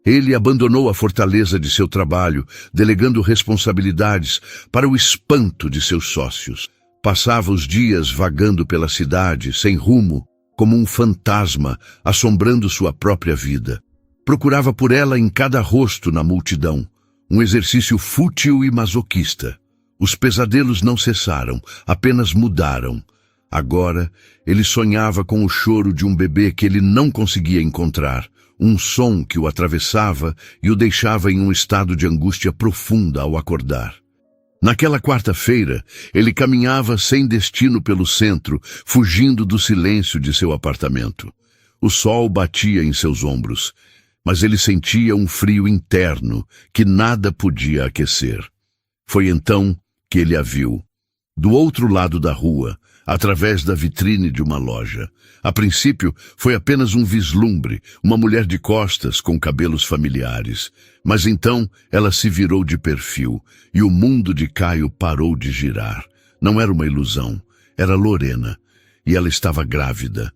Ele abandonou a fortaleza de seu trabalho, delegando responsabilidades para o espanto de seus sócios. Passava os dias vagando pela cidade, sem rumo, como um fantasma, assombrando sua própria vida. Procurava por ela em cada rosto na multidão, um exercício fútil e masoquista. Os pesadelos não cessaram, apenas mudaram. Agora, ele sonhava com o choro de um bebê que ele não conseguia encontrar, um som que o atravessava e o deixava em um estado de angústia profunda ao acordar. Naquela quarta-feira, ele caminhava sem destino pelo centro, fugindo do silêncio de seu apartamento. O sol batia em seus ombros, mas ele sentia um frio interno que nada podia aquecer. Foi então que ele a viu, do outro lado da rua, através da vitrine de uma loja. A princípio, foi apenas um vislumbre, uma mulher de costas com cabelos familiares. Mas então ela se virou de perfil e o mundo de Caio parou de girar. Não era uma ilusão, era Lorena, e ela estava grávida.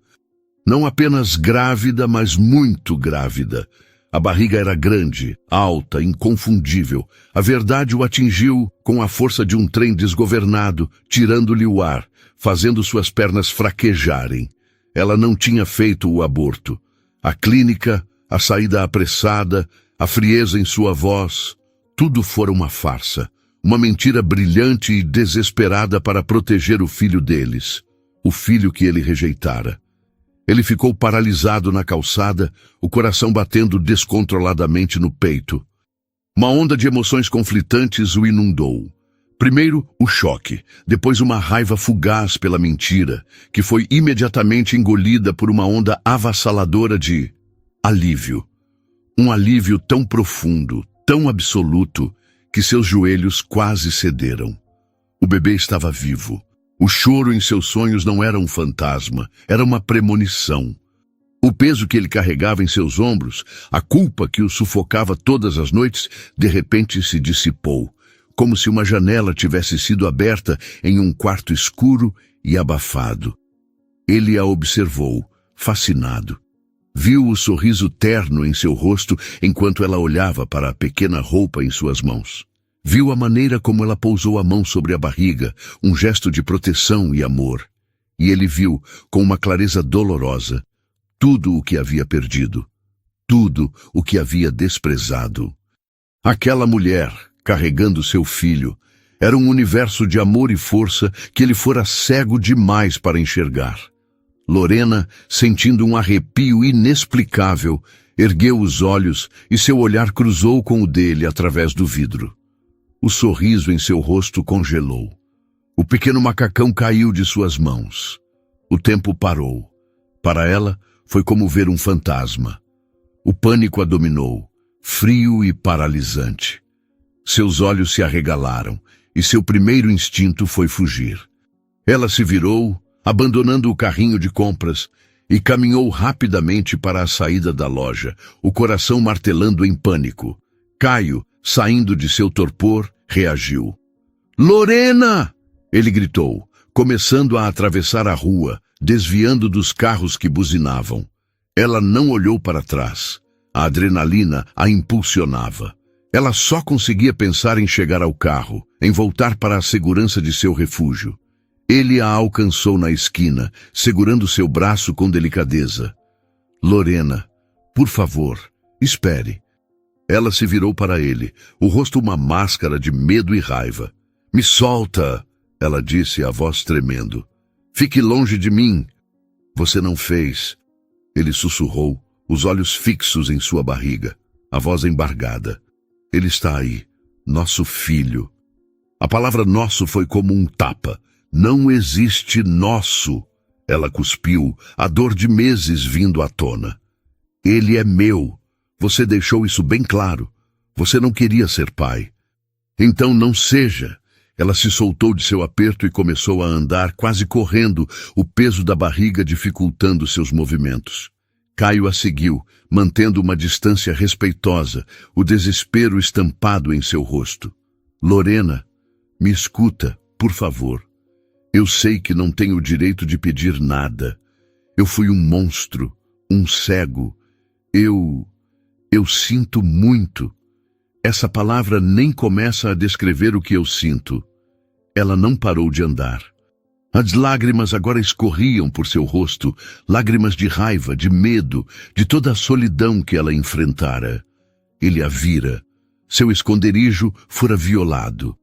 Não apenas grávida, mas muito grávida. A barriga era grande, alta, inconfundível. A verdade o atingiu com a força de um trem desgovernado, tirando-lhe o ar, fazendo suas pernas fraquejarem. Ela não tinha feito o aborto. A clínica, a saída apressada, a frieza em sua voz, tudo fora uma farsa. Uma mentira brilhante e desesperada para proteger o filho deles. O filho que ele rejeitara. Ele ficou paralisado na calçada, o coração batendo descontroladamente no peito. Uma onda de emoções conflitantes o inundou. Primeiro, o choque, depois uma raiva fugaz pela mentira, que foi imediatamente engolida por uma onda avassaladora de alívio. Um alívio tão profundo, tão absoluto, que seus joelhos quase cederam. O bebê estava vivo. O choro em seus sonhos não era um fantasma, era uma premonição. O peso que ele carregava em seus ombros, a culpa que o sufocava todas as noites, de repente se dissipou, como se uma janela tivesse sido aberta em um quarto escuro e abafado. Ele a observou, fascinado. Viu o sorriso terno em seu rosto enquanto ela olhava para a pequena roupa em suas mãos. Viu a maneira como ela pousou a mão sobre a barriga, um gesto de proteção e amor. E ele viu, com uma clareza dolorosa, tudo o que havia perdido, tudo o que havia desprezado. Aquela mulher, carregando seu filho, era um universo de amor e força que ele fora cego demais para enxergar. Lorena, sentindo um arrepio inexplicável, ergueu os olhos e seu olhar cruzou com o dele através do vidro. O sorriso em seu rosto congelou. O pequeno macacão caiu de suas mãos. O tempo parou. Para ela, foi como ver um fantasma. O pânico a dominou, frio e paralisante. Seus olhos se arregalaram e seu primeiro instinto foi fugir. Ela se virou, abandonando o carrinho de compras, e caminhou rapidamente para a saída da loja, o coração martelando em pânico. Caio, saindo de seu torpor, reagiu. "Lorena!" ele gritou, começando a atravessar a rua, desviando dos carros que buzinavam. Ela não olhou para trás. A adrenalina a impulsionava. Ela só conseguia pensar em chegar ao carro, em voltar para a segurança de seu refúgio. Ele a alcançou na esquina, segurando seu braço com delicadeza. "Lorena, por favor, espere." Ela se virou para ele, o rosto uma máscara de medo e raiva. "Me solta!" ela disse, a voz tremendo. "Fique longe de mim." "Você não fez." Ele sussurrou, os olhos fixos em sua barriga, a voz embargada. "Ele está aí, nosso filho." A palavra nosso foi como um tapa. "Não existe nosso." Ela cuspiu, a dor de meses vindo à tona. "Ele é meu. Você deixou isso bem claro. Você não queria ser pai." "Então não seja." Ela se soltou de seu aperto e começou a andar, quase correndo, o peso da barriga dificultando seus movimentos. Caio a seguiu, mantendo uma distância respeitosa, o desespero estampado em seu rosto. "Lorena, me escuta, por favor. Eu sei que não tenho o direito de pedir nada. Eu fui um monstro, um cego. Eu sinto muito." Essa palavra nem começa a descrever o que eu sinto. Ela não parou de andar. As lágrimas agora escorriam por seu rosto, lágrimas de raiva, de medo, de toda a solidão que ela enfrentara. Ele a vira. Seu esconderijo fora violado.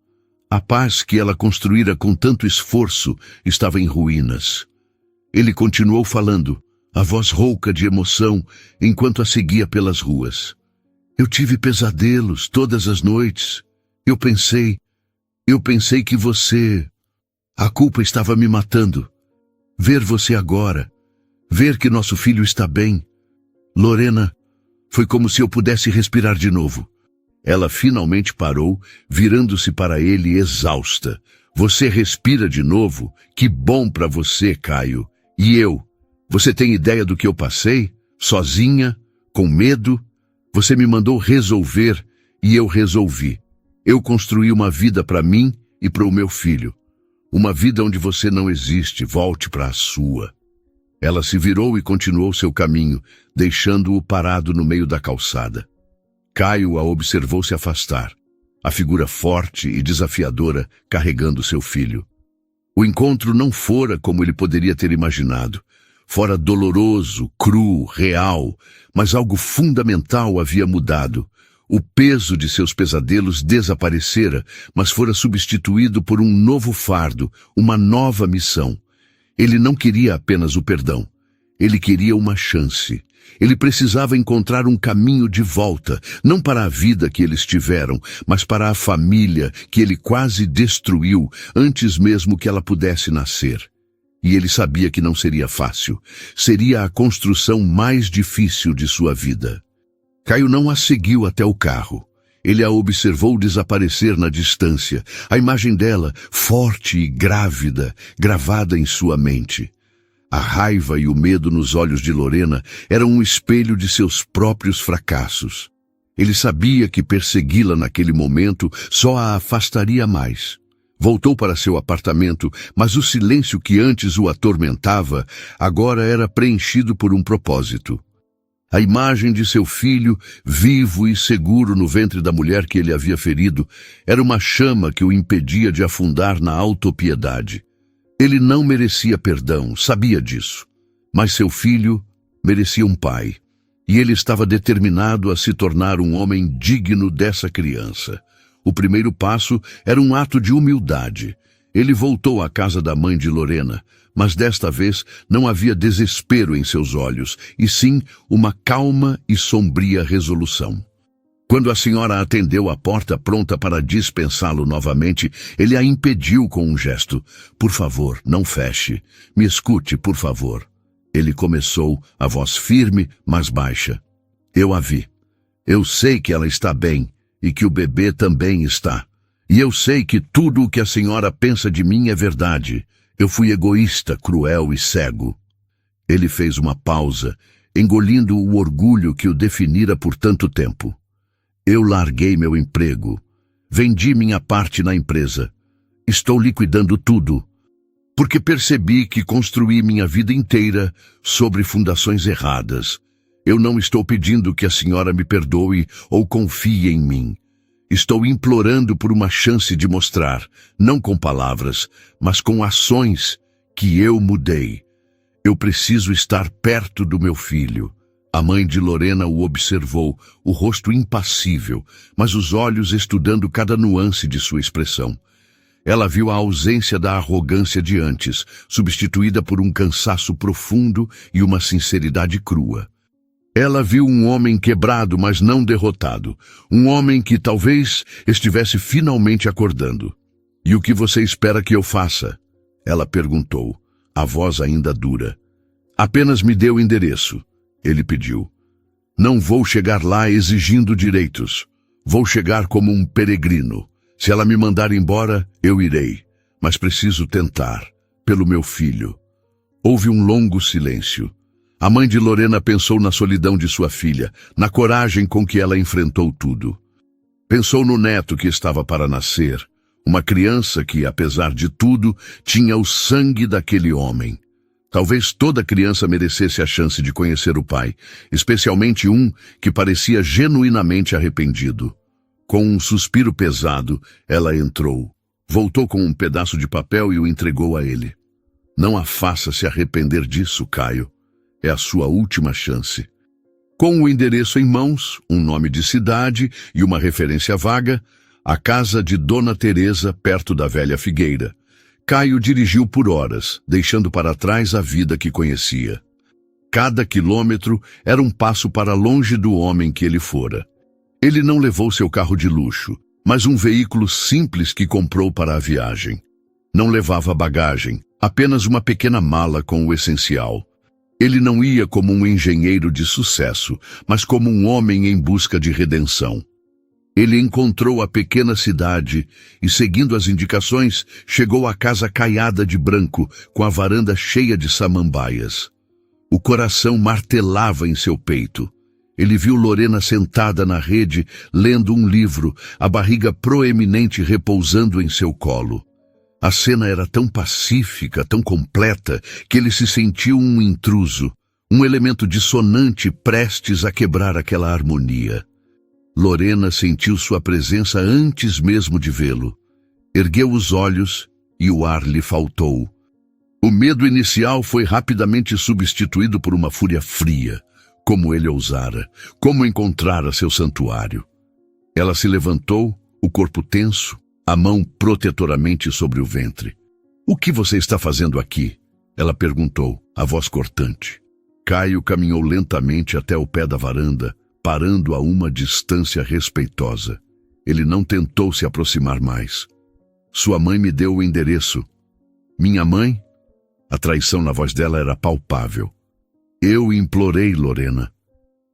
A paz que ela construíra com tanto esforço estava em ruínas. Ele continuou falando, a voz rouca de emoção, enquanto a seguia pelas ruas. "Eu tive pesadelos todas as noites. Eu pensei que você... A culpa estava me matando. Ver você agora, ver que nosso filho está bem. Lorena, foi como se eu pudesse respirar de novo." Ela finalmente parou, virando-se para ele exausta. "Você respira de novo? Que bom para você, Caio. E eu? Você tem ideia do que eu passei? Sozinha? Com medo? Você me mandou resolver e eu resolvi. Eu construí uma vida para mim e para o meu filho. Uma vida onde você não existe, volte para a sua." Ela se virou e continuou seu caminho, deixando-o parado no meio da calçada. Caio a observou se afastar, a figura forte e desafiadora carregando seu filho. O encontro não fora como ele poderia ter imaginado. Fora doloroso, cru, real, mas algo fundamental havia mudado. O peso de seus pesadelos desaparecera, mas fora substituído por um novo fardo, uma nova missão. Ele não queria apenas o perdão. Ele queria uma chance. Ele precisava encontrar um caminho de volta, não para a vida que eles tiveram, mas para a família que ele quase destruiu antes mesmo que ela pudesse nascer. E ele sabia que não seria fácil. Seria a construção mais difícil de sua vida. Caio não a seguiu até o carro. Ele a observou desaparecer na distância, a imagem dela, forte e grávida, gravada em sua mente. A raiva e o medo nos olhos de Lorena eram um espelho de seus próprios fracassos. Ele sabia que persegui-la naquele momento só a afastaria mais. Voltou para seu apartamento, mas o silêncio que antes o atormentava agora era preenchido por um propósito. A imagem de seu filho, vivo e seguro no ventre da mulher que ele havia ferido, era uma chama que o impedia de afundar na autopiedade. Ele não merecia perdão, sabia disso. Mas seu filho merecia um pai. E ele estava determinado a se tornar um homem digno dessa criança. O primeiro passo era um ato de humildade. Ele voltou à casa da mãe de Lorena, mas desta vez não havia desespero em seus olhos, e sim uma calma e sombria resolução. Quando a senhora atendeu à porta pronta para dispensá-lo novamente, ele a impediu com um gesto. Por favor, não feche. Me escute, por favor. Ele começou, a voz firme, mas baixa. Eu a vi. Eu sei que ela está bem e que o bebê também está. E eu sei que tudo o que a senhora pensa de mim é verdade. Eu fui egoísta, cruel e cego. Ele fez uma pausa, engolindo o orgulho que o definira por tanto tempo. Eu larguei meu emprego. Vendi minha parte na empresa. Estou liquidando tudo. Porque percebi que construí minha vida inteira sobre fundações erradas. Eu não estou pedindo que a senhora me perdoe ou confie em mim. Estou implorando por uma chance de mostrar, não com palavras, mas com ações, que eu mudei. Eu preciso estar perto do meu filho. A mãe de Lorena o observou, o rosto impassível, mas os olhos estudando cada nuance de sua expressão. Ela viu a ausência da arrogância de antes, substituída por um cansaço profundo e uma sinceridade crua. Ela viu um homem quebrado, mas não derrotado. Um homem que talvez estivesse finalmente acordando. E o que você espera que eu faça? Ela perguntou, a voz ainda dura. Apenas me dê o endereço, ele pediu. Não vou chegar lá exigindo direitos. Vou chegar como um peregrino. Se ela me mandar embora, eu irei. Mas preciso tentar, pelo meu filho. Houve um longo silêncio. A mãe de Lorena pensou na solidão de sua filha, na coragem com que ela enfrentou tudo. Pensou no neto que estava para nascer, uma criança que, apesar de tudo, tinha o sangue daquele homem. Talvez toda criança merecesse a chance de conhecer o pai, especialmente um que parecia genuinamente arrependido. Com um suspiro pesado, ela entrou. Voltou com um pedaço de papel e o entregou a ele. Não a faça se arrepender disso, Caio. É a sua última chance. Com o endereço em mãos, um nome de cidade e uma referência vaga, a casa de Dona Teresa, perto da velha figueira. Caio dirigiu por horas, deixando para trás a vida que conhecia. Cada quilômetro era um passo para longe do homem que ele fora. Ele não levou seu carro de luxo, mas um veículo simples que comprou para a viagem. Não levava bagagem, apenas uma pequena mala com o essencial. Ele não ia como um engenheiro de sucesso, mas como um homem em busca de redenção. Ele encontrou a pequena cidade e, seguindo as indicações, chegou à casa caiada de branco, com a varanda cheia de samambaias. O coração martelava em seu peito. Ele viu Lorena sentada na rede, lendo um livro, a barriga proeminente repousando em seu colo. A cena era tão pacífica, tão completa, que ele se sentiu um intruso, um elemento dissonante prestes a quebrar aquela harmonia. Lorena sentiu sua presença antes mesmo de vê-lo. Ergueu os olhos e o ar lhe faltou. O medo inicial foi rapidamente substituído por uma fúria fria. Como ele ousara, como encontrara seu santuário. Ela se levantou, o corpo tenso, a mão protetoramente sobre o ventre. O que você está fazendo aqui? Ela perguntou, a voz cortante. Caio caminhou lentamente até o pé da varanda, parando a uma distância respeitosa. Ele não tentou se aproximar mais. Sua mãe me deu o endereço. Minha mãe? A traição na voz dela era palpável. Eu implorei, Lorena.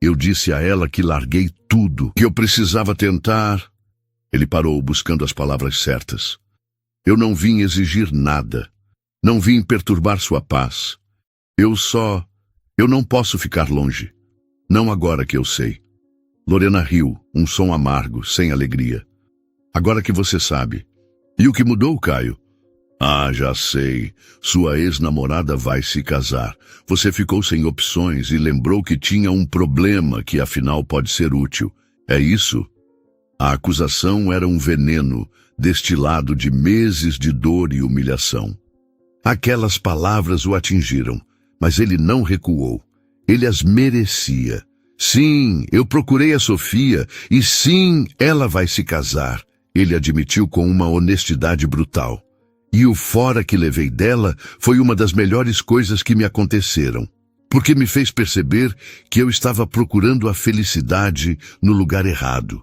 Eu disse a ela que larguei tudo, que eu precisava tentar. Ele parou, buscando as palavras certas. Eu não vim exigir nada. Não vim perturbar sua paz. Eu não posso ficar longe. Não agora que eu sei. Lorena riu, um som amargo, sem alegria. Agora que você sabe. E o que mudou, Caio? Ah, já sei. Sua ex-namorada vai se casar. Você ficou sem opções e lembrou que tinha um problema que afinal pode ser útil. É isso? A acusação era um veneno destilado de meses de dor e humilhação. Aquelas palavras o atingiram, mas ele não recuou. Ele as merecia. Sim, eu procurei a Sofia e sim, ela vai se casar. Ele admitiu com uma honestidade brutal. E o fora que levei dela foi uma das melhores coisas que me aconteceram, porque me fez perceber que eu estava procurando a felicidade no lugar errado.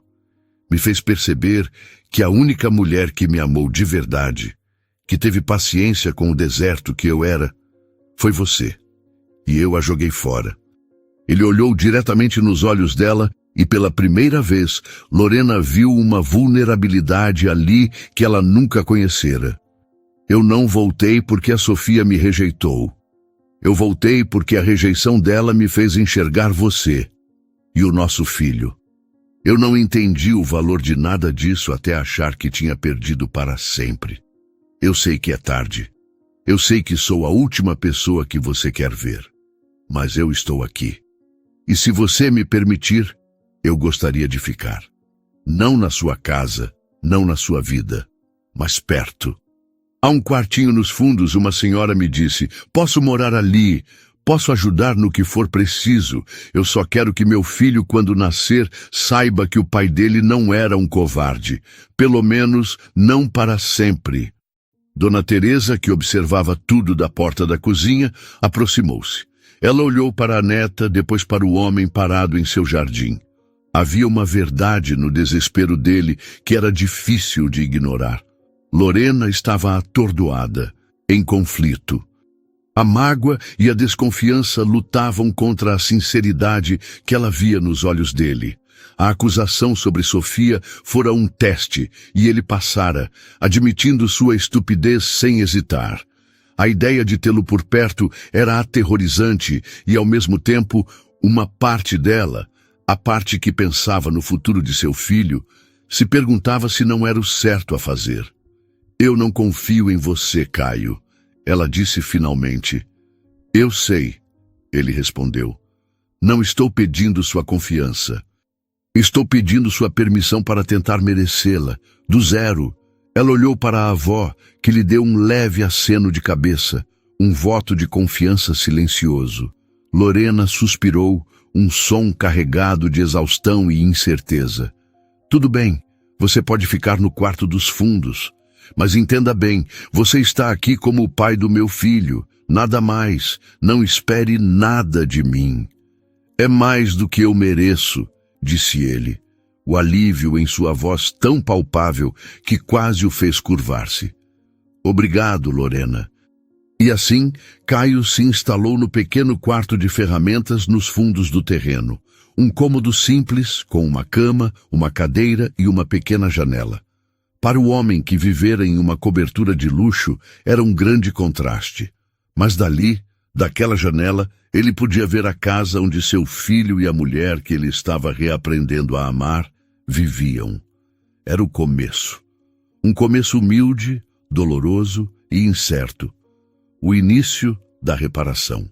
Me fez perceber que a única mulher que me amou de verdade, que teve paciência com o deserto que eu era, foi você. E eu a joguei fora. Ele olhou diretamente nos olhos dela e pela primeira vez, Lorena viu uma vulnerabilidade ali que ela nunca conhecera. Eu não voltei porque a Sofia me rejeitou. Eu voltei porque a rejeição dela me fez enxergar você e o nosso filho. Eu não entendi o valor de nada disso até achar que tinha perdido para sempre. Eu sei que é tarde. Eu sei que sou a última pessoa que você quer ver. Mas eu estou aqui. E se você me permitir, eu gostaria de ficar. Não na sua casa, não na sua vida, mas perto. Há um quartinho nos fundos, uma senhora me disse, posso morar ali, posso ajudar no que for preciso. Eu só quero que meu filho, quando nascer, saiba que o pai dele não era um covarde. Pelo menos, não para sempre. Dona Teresa, que observava tudo da porta da cozinha, aproximou-se. Ela olhou para a neta, depois para o homem parado em seu jardim. Havia uma verdade no desespero dele que era difícil de ignorar. Lorena estava atordoada, em conflito. A mágoa e a desconfiança lutavam contra a sinceridade que ela via nos olhos dele. A acusação sobre Sofia fora um teste e ele passara, admitindo sua estupidez sem hesitar. A ideia de tê-lo por perto era aterrorizante e, ao mesmo tempo, uma parte dela, a parte que pensava no futuro de seu filho, se perguntava se não era o certo a fazer. Eu não confio em você, Caio, ela disse finalmente. Eu sei, ele respondeu. Não estou pedindo sua confiança. Estou pedindo sua permissão para tentar merecê-la, do zero. Ela olhou para a avó, que lhe deu um leve aceno de cabeça, um voto de confiança silencioso. Lorena suspirou, um som carregado de exaustão e incerteza. Tudo bem, você pode ficar no quarto dos fundos. Mas entenda bem, você está aqui como o pai do meu filho. Nada mais, não espere nada de mim. É mais do que eu mereço, disse ele. O alívio em sua voz tão palpável que quase o fez curvar-se. Obrigado, Lorena. E assim, Caio se instalou no pequeno quarto de ferramentas nos fundos do terreno. Um cômodo simples, com uma cama, uma cadeira e uma pequena janela. Para o homem que vivera em uma cobertura de luxo, era um grande contraste. Mas dali, daquela janela, ele podia ver a casa onde seu filho e a mulher que ele estava reaprendendo a amar viviam. Era o começo. Um começo humilde, doloroso e incerto. O início da reparação.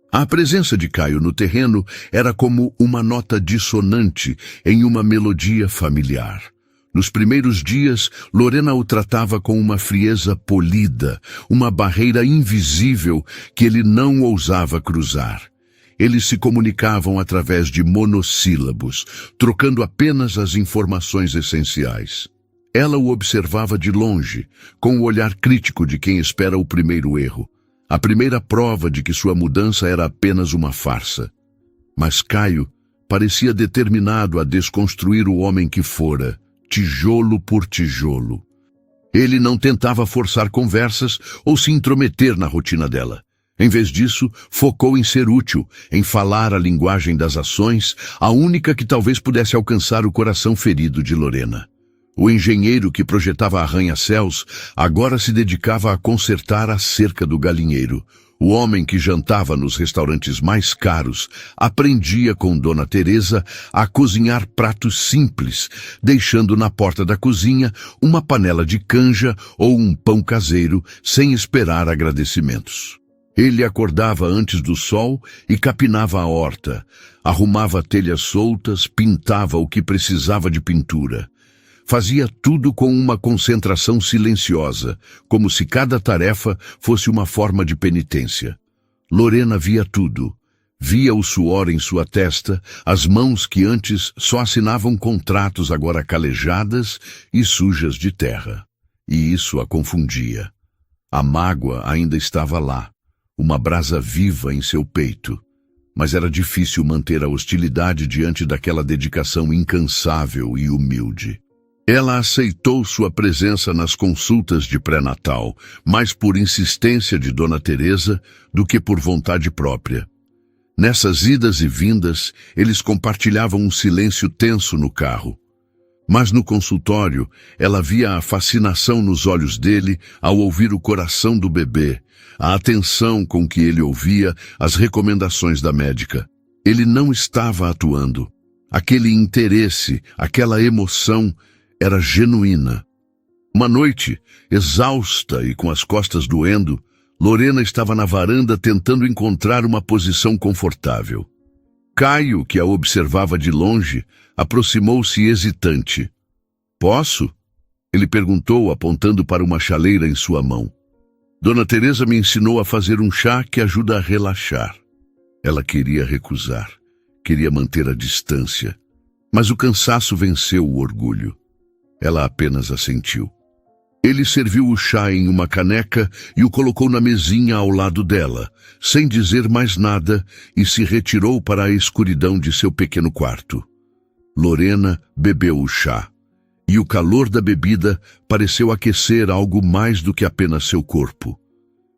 A presença de Caio no terreno era como uma nota dissonante em uma melodia familiar. Nos primeiros dias, Lorena o tratava com uma frieza polida, uma barreira invisível que ele não ousava cruzar. Eles se comunicavam através de monossílabos, trocando apenas as informações essenciais. Ela o observava de longe, com o olhar crítico de quem espera o primeiro erro, a primeira prova de que sua mudança era apenas uma farsa. Mas Caio parecia determinado a desconstruir o homem que fora, tijolo por tijolo. Ele não tentava forçar conversas ou se intrometer na rotina dela. Em vez disso, focou em ser útil, em falar a linguagem das ações, a única que talvez pudesse alcançar o coração ferido de Lorena. O engenheiro que projetava arranha-céus agora se dedicava a consertar a cerca do galinheiro. O homem que jantava nos restaurantes mais caros aprendia com Dona Teresa a cozinhar pratos simples, deixando na porta da cozinha uma panela de canja ou um pão caseiro sem esperar agradecimentos. Ele acordava antes do sol e capinava a horta, arrumava telhas soltas, pintava o que precisava de pintura. Fazia tudo com uma concentração silenciosa, como se cada tarefa fosse uma forma de penitência. Lorena via tudo. Via o suor em sua testa, as mãos que antes só assinavam contratos agora calejadas e sujas de terra. E isso a confundia. A mágoa ainda estava lá, uma brasa viva em seu peito. Mas era difícil manter a hostilidade diante daquela dedicação incansável e humilde. Ela aceitou sua presença nas consultas de pré-natal, mais por insistência de Dona Teresa do que por vontade própria. Nessas idas e vindas, eles compartilhavam um silêncio tenso no carro. Mas no consultório, ela via a fascinação nos olhos dele ao ouvir o coração do bebê, a atenção com que ele ouvia as recomendações da médica. Ele não estava atuando. Aquele interesse, aquela emoção era genuína. Uma noite, exausta e com as costas doendo, Lorena estava na varanda tentando encontrar uma posição confortável. Caio, que a observava de longe, aproximou-se hesitante. "Posso?" ele perguntou, apontando para uma chaleira em sua mão. "Dona Teresa me ensinou a fazer um chá que ajuda a relaxar." Ela queria recusar, queria manter a distância, mas o cansaço venceu o orgulho. Ela apenas assentiu. Ele serviu o chá em uma caneca e o colocou na mesinha ao lado dela, sem dizer mais nada, e se retirou para a escuridão de seu pequeno quarto. Lorena bebeu o chá, e o calor da bebida pareceu aquecer algo mais do que apenas seu corpo.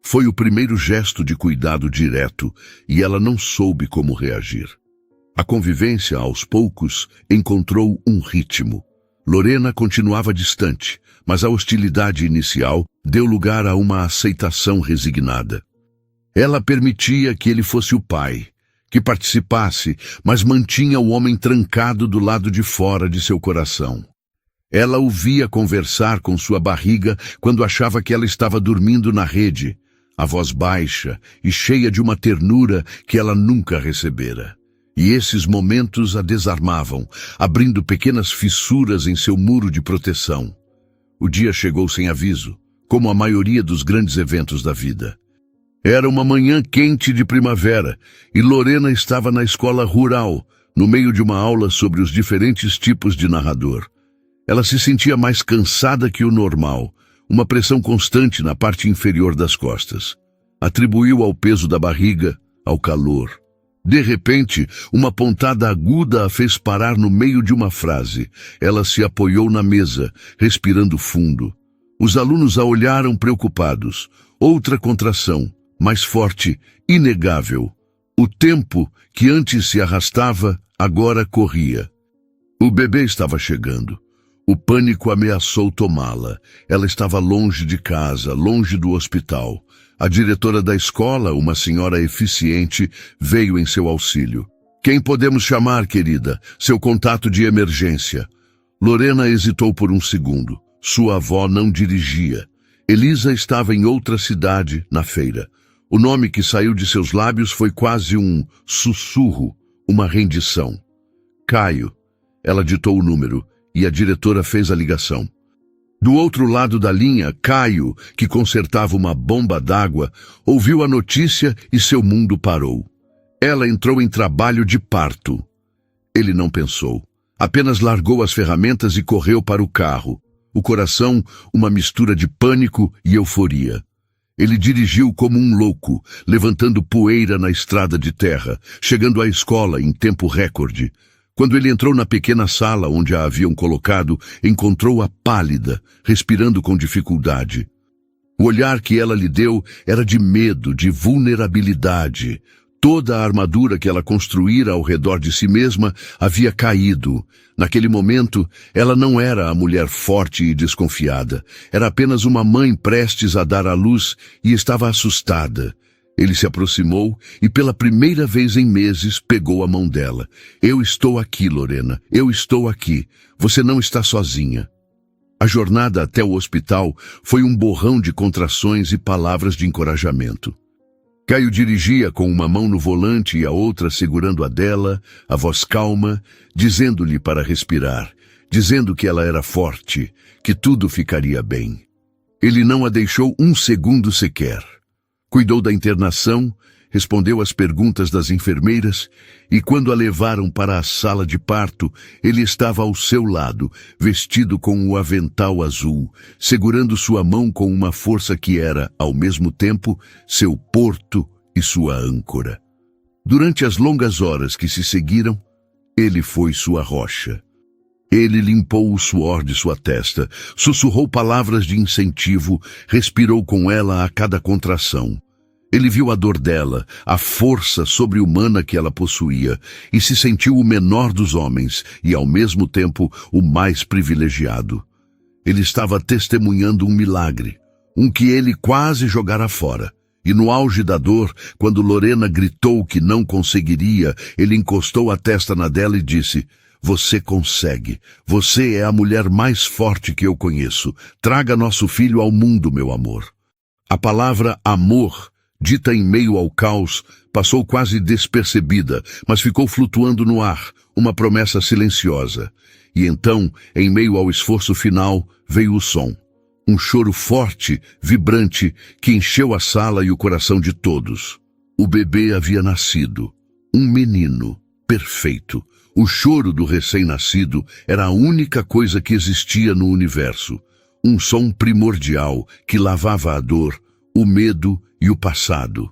Foi o primeiro gesto de cuidado direto, e ela não soube como reagir. A convivência, aos poucos, encontrou um ritmo. Lorena continuava distante, mas a hostilidade inicial deu lugar a uma aceitação resignada. Ela permitia que ele fosse o pai, que participasse, mas mantinha o homem trancado do lado de fora de seu coração. Ela o via conversar com sua barriga quando achava que ela estava dormindo na rede, a voz baixa e cheia de uma ternura que ela nunca recebera. E esses momentos a desarmavam, abrindo pequenas fissuras em seu muro de proteção. O dia chegou sem aviso, como a maioria dos grandes eventos da vida. Era uma manhã quente de primavera, e Lorena estava na escola rural, no meio de uma aula sobre os diferentes tipos de narrador. Ela se sentia mais cansada que o normal, uma pressão constante na parte inferior das costas. Atribuiu ao peso da barriga, ao calor. De repente, uma pontada aguda a fez parar no meio de uma frase. Ela se apoiou na mesa, respirando fundo. Os alunos a olharam preocupados. Outra contração, mais forte, inegável. O tempo, que antes se arrastava, agora corria. O bebê estava chegando. O pânico ameaçou tomá-la. Ela estava longe de casa, longe do hospital. A diretora da escola, uma senhora eficiente, veio em seu auxílio. "Quem podemos chamar, querida? Seu contato de emergência." Lorena hesitou por um segundo. Sua avó não dirigia. Elisa estava em outra cidade, na feira. O nome que saiu de seus lábios foi quase um sussurro, uma rendição. "Caio." Ela ditou o número, e a diretora fez a ligação. Do outro lado da linha, Caio, que consertava uma bomba d'água, ouviu a notícia e seu mundo parou. Ela entrou em trabalho de parto. Ele não pensou. Apenas largou as ferramentas e correu para o carro. O coração, uma mistura de pânico e euforia. Ele dirigiu como um louco, levantando poeira na estrada de terra, chegando à escola em tempo recorde. Quando ele entrou na pequena sala onde a haviam colocado, encontrou-a pálida, respirando com dificuldade. O olhar que ela lhe deu era de medo, de vulnerabilidade. Toda a armadura que ela construíra ao redor de si mesma havia caído. Naquele momento, ela não era a mulher forte e desconfiada. Era apenas uma mãe prestes a dar à luz e estava assustada. Ele se aproximou e pela primeira vez em meses pegou a mão dela. Eu estou aqui, Lorena, eu estou aqui. Você não está sozinha. A jornada até o hospital foi um borrão de contrações e palavras de encorajamento. Caio dirigia com uma mão no volante e a outra segurando a dela, a voz calma, dizendo-lhe para respirar, dizendo que ela era forte, que tudo ficaria bem. Ele não a deixou um segundo sequer. Cuidou da internação, respondeu às perguntas das enfermeiras e quando a levaram para a sala de parto, ele estava ao seu lado, vestido com o avental azul, segurando sua mão com uma força que era, ao mesmo tempo, seu porto e sua âncora. Durante as longas horas que se seguiram, ele foi sua rocha. Ele limpou o suor de sua testa, sussurrou palavras de incentivo, respirou com ela a cada contração. Ele viu a dor dela, a força sobre-humana que ela possuía, e se sentiu o menor dos homens e, ao mesmo tempo, o mais privilegiado. Ele estava testemunhando um milagre, um que ele quase jogara fora. E no auge da dor, quando Lorena gritou que não conseguiria, ele encostou a testa na dela e disse: "Você consegue. Você é a mulher mais forte que eu conheço. Traga nosso filho ao mundo, meu amor." A palavra amor, dita em meio ao caos, passou quase despercebida, mas ficou flutuando no ar, uma promessa silenciosa. E então, em meio ao esforço final, veio o som. Um choro forte, vibrante, que encheu a sala e o coração de todos. O bebê havia nascido. Um menino, perfeito. O choro do recém-nascido era a única coisa que existia no universo. Um som primordial que lavava a dor, o medo e o passado.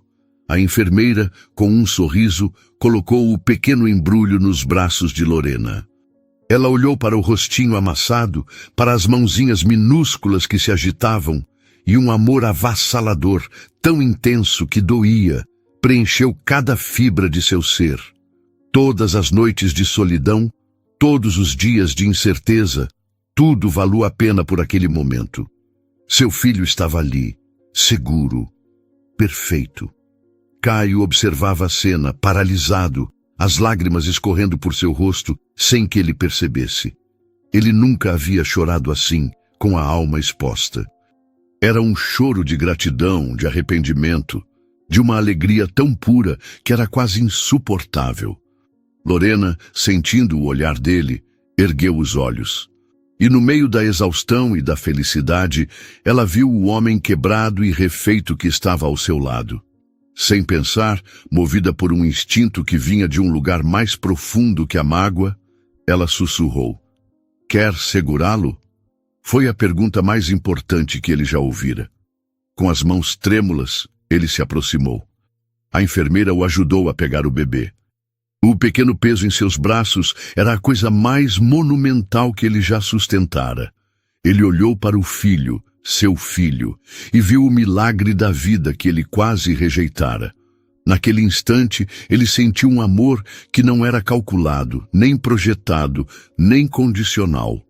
A enfermeira, com um sorriso, colocou o pequeno embrulho nos braços de Lorena. Ela olhou para o rostinho amassado, para as mãozinhas minúsculas que se agitavam, e um amor avassalador, tão intenso que doía, preencheu cada fibra de seu ser. Todas as noites de solidão, todos os dias de incerteza, tudo valeu a pena por aquele momento. Seu filho estava ali, seguro, perfeito. Caio observava a cena, paralisado, as lágrimas escorrendo por seu rosto, sem que ele percebesse. Ele nunca havia chorado assim, com a alma exposta. Era um choro de gratidão, de arrependimento, de uma alegria tão pura que era quase insuportável. Lorena, sentindo o olhar dele, ergueu os olhos. E no meio da exaustão e da felicidade, ela viu o homem quebrado e refeito que estava ao seu lado. Sem pensar, movida por um instinto que vinha de um lugar mais profundo que a mágoa, ela sussurrou: "Quer segurá-lo?" Foi a pergunta mais importante que ele já ouvira. Com as mãos trêmulas, ele se aproximou. A enfermeira o ajudou a pegar o bebê. O pequeno peso em seus braços era a coisa mais monumental que ele já sustentara. Ele olhou para o filho, seu filho, e viu o milagre da vida que ele quase rejeitara. Naquele instante, ele sentiu um amor que não era calculado, nem projetado, nem condicional.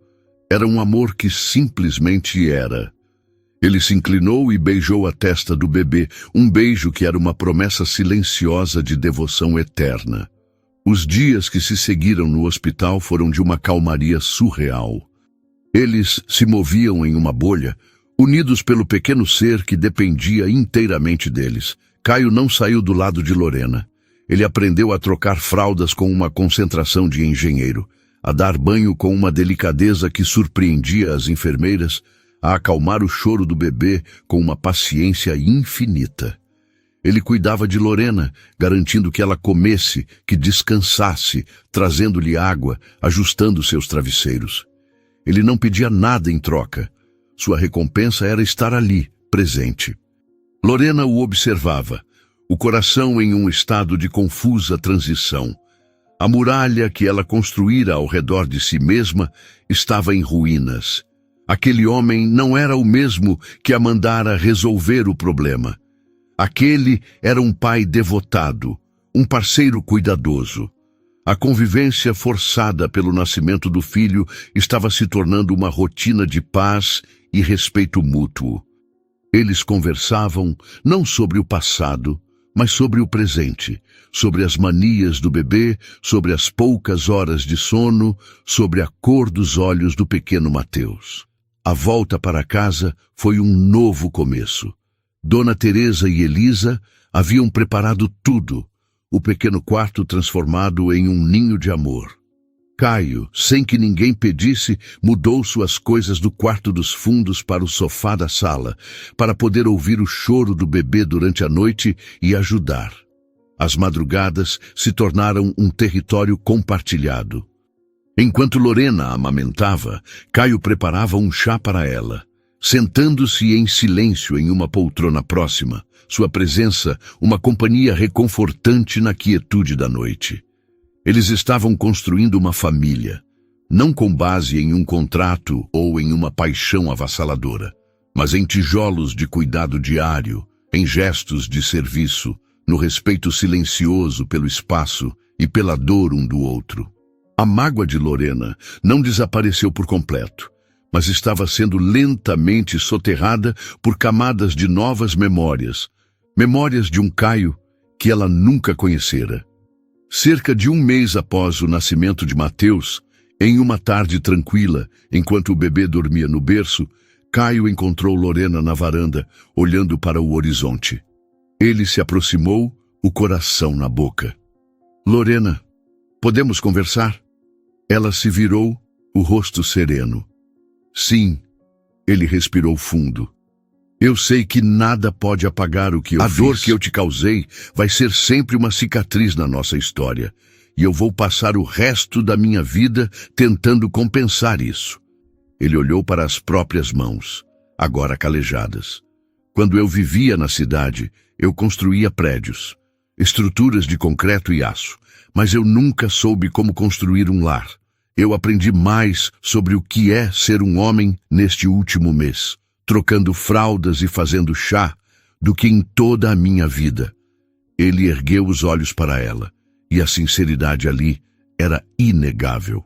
Era um amor que simplesmente era. Ele se inclinou e beijou a testa do bebê, um beijo que era uma promessa silenciosa de devoção eterna. Os dias que se seguiram no hospital foram de uma calmaria surreal. Eles se moviam em uma bolha, unidos pelo pequeno ser que dependia inteiramente deles. Caio não saiu do lado de Lorena. Ele aprendeu a trocar fraldas com uma concentração de engenheiro, a dar banho com uma delicadeza que surpreendia as enfermeiras, a acalmar o choro do bebê com uma paciência infinita. Ele cuidava de Lorena, garantindo que ela comesse, que descansasse, trazendo-lhe água, ajustando seus travesseiros. Ele não pedia nada em troca. Sua recompensa era estar ali, presente. Lorena o observava, o coração em um estado de confusa transição. A muralha que ela construíra ao redor de si mesma estava em ruínas. Aquele homem não era o mesmo que a mandara resolver o problema. Aquele era um pai devotado, um parceiro cuidadoso. A convivência forçada pelo nascimento do filho estava se tornando uma rotina de paz e respeito mútuo. Eles conversavam não sobre o passado, mas sobre o presente, sobre as manias do bebê, sobre as poucas horas de sono, sobre a cor dos olhos do pequeno Mateus. A volta para casa foi um novo começo. Dona Teresa e Elisa haviam preparado tudo, o pequeno quarto transformado em um ninho de amor. Caio, sem que ninguém pedisse, mudou suas coisas do quarto dos fundos para o sofá da sala, para poder ouvir o choro do bebê durante a noite e ajudar. As madrugadas se tornaram um território compartilhado. Enquanto Lorena amamentava, Caio preparava um chá para ela. Sentando-se em silêncio em uma poltrona próxima, sua presença uma companhia reconfortante na quietude da noite. Eles estavam construindo uma família, não com base em um contrato ou em uma paixão avassaladora, mas em tijolos de cuidado diário, em gestos de serviço, no respeito silencioso pelo espaço e pela dor um do outro. A mágoa de Lorena não desapareceu por completo, mas estava sendo lentamente soterrada por camadas de novas memórias, memórias de um Caio que ela nunca conhecera. Cerca de um mês após o nascimento de Mateus, em uma tarde tranquila, enquanto o bebê dormia no berço, Caio encontrou Lorena na varanda, olhando para o horizonte. Ele se aproximou, o coração na boca. "Lorena, podemos conversar?" Ela se virou, o rosto sereno. "Sim." Ele respirou fundo. "Eu sei que nada pode apagar o que eu fiz. A dor que eu te causei vai ser sempre uma cicatriz na nossa história, e eu vou passar o resto da minha vida tentando compensar isso." Ele olhou para as próprias mãos, agora calejadas. "Quando eu vivia na cidade, eu construía prédios, estruturas de concreto e aço, mas eu nunca soube como construir um lar. Eu aprendi mais sobre o que é ser um homem neste último mês, trocando fraldas e fazendo chá, do que em toda a minha vida." Ele ergueu os olhos para ela, e a sinceridade ali era inegável.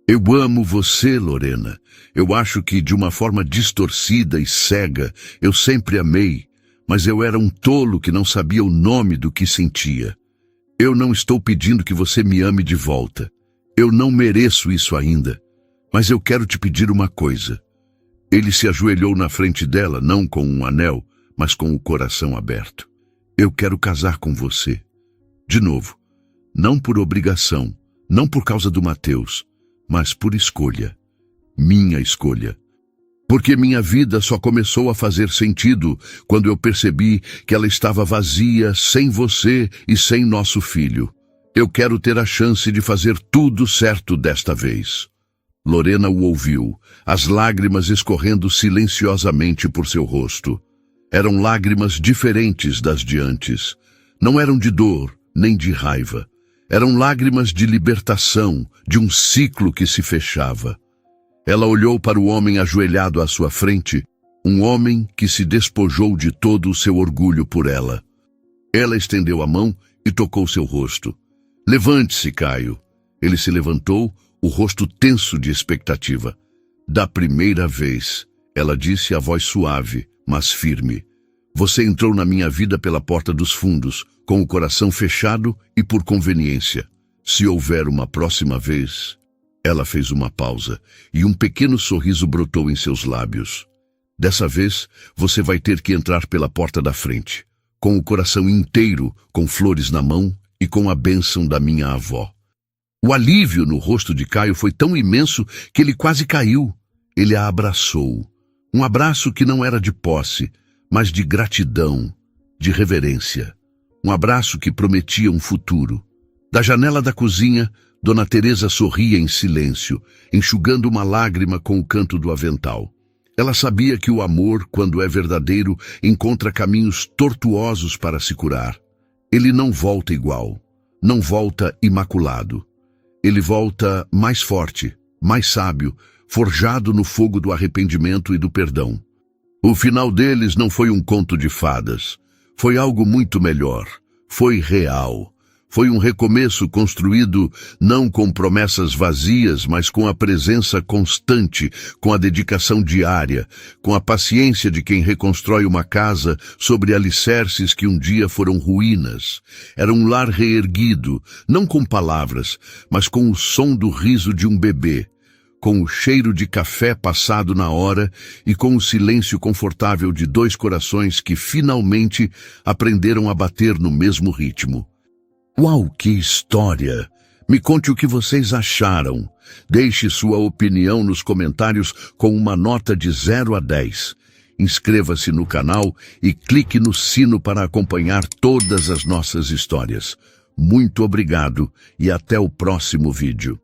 "Eu amo você, Lorena. Eu acho que, de uma forma distorcida e cega, eu sempre amei, mas eu era um tolo que não sabia o nome do que sentia. Eu não estou pedindo que você me ame de volta. Eu não mereço isso ainda, mas eu quero te pedir uma coisa." Ele se ajoelhou na frente dela, não com um anel, mas com o coração aberto. "Eu quero casar com você. De novo, não por obrigação, não por causa do Mateus, mas por escolha. Minha escolha. Porque minha vida só começou a fazer sentido quando eu percebi que ela estava vazia sem você e sem nosso filho. Eu quero ter a chance de fazer tudo certo desta vez." Lorena o ouviu, as lágrimas escorrendo silenciosamente por seu rosto. Eram lágrimas diferentes das de antes. Não eram de dor, nem de raiva. Eram lágrimas de libertação, de um ciclo que se fechava. Ela olhou para o homem ajoelhado à sua frente, um homem que se despojou de todo o seu orgulho por ela. Ela estendeu a mão e tocou seu rosto. "Levante-se, Caio." Ele se levantou, o rosto tenso de expectativa. "Da primeira vez," ela disse a voz suave, mas firme. "Você entrou na minha vida pela porta dos fundos, com o coração fechado e por conveniência. Se houver uma próxima vez..." Ela fez uma pausa, e um pequeno sorriso brotou em seus lábios. "Dessa vez, você vai ter que entrar pela porta da frente, com o coração inteiro, com flores na mão e com a bênção da minha avó." O alívio no rosto de Caio foi tão imenso que ele quase caiu. Ele a abraçou. Um abraço que não era de posse, mas de gratidão, de reverência. Um abraço que prometia um futuro. Da janela da cozinha, Dona Teresa sorria em silêncio, enxugando uma lágrima com o canto do avental. Ela sabia que o amor, quando é verdadeiro, encontra caminhos tortuosos para se curar. Ele não volta igual, não volta imaculado. Ele volta mais forte, mais sábio, forjado no fogo do arrependimento e do perdão. O final deles não foi um conto de fadas. Foi algo muito melhor. Foi real. Foi um recomeço construído não com promessas vazias, mas com a presença constante, com a dedicação diária, com a paciência de quem reconstrói uma casa sobre alicerces que um dia foram ruínas. Era um lar reerguido, não com palavras, mas com o som do riso de um bebê, com o cheiro de café passado na hora e com o silêncio confortável de dois corações que finalmente aprenderam a bater no mesmo ritmo. Uau, que história! Me conte o que vocês acharam. Deixe sua opinião nos comentários com uma nota de 0 a 10. Inscreva-se no canal e clique no sino para acompanhar todas as nossas histórias. Muito obrigado e até o próximo vídeo.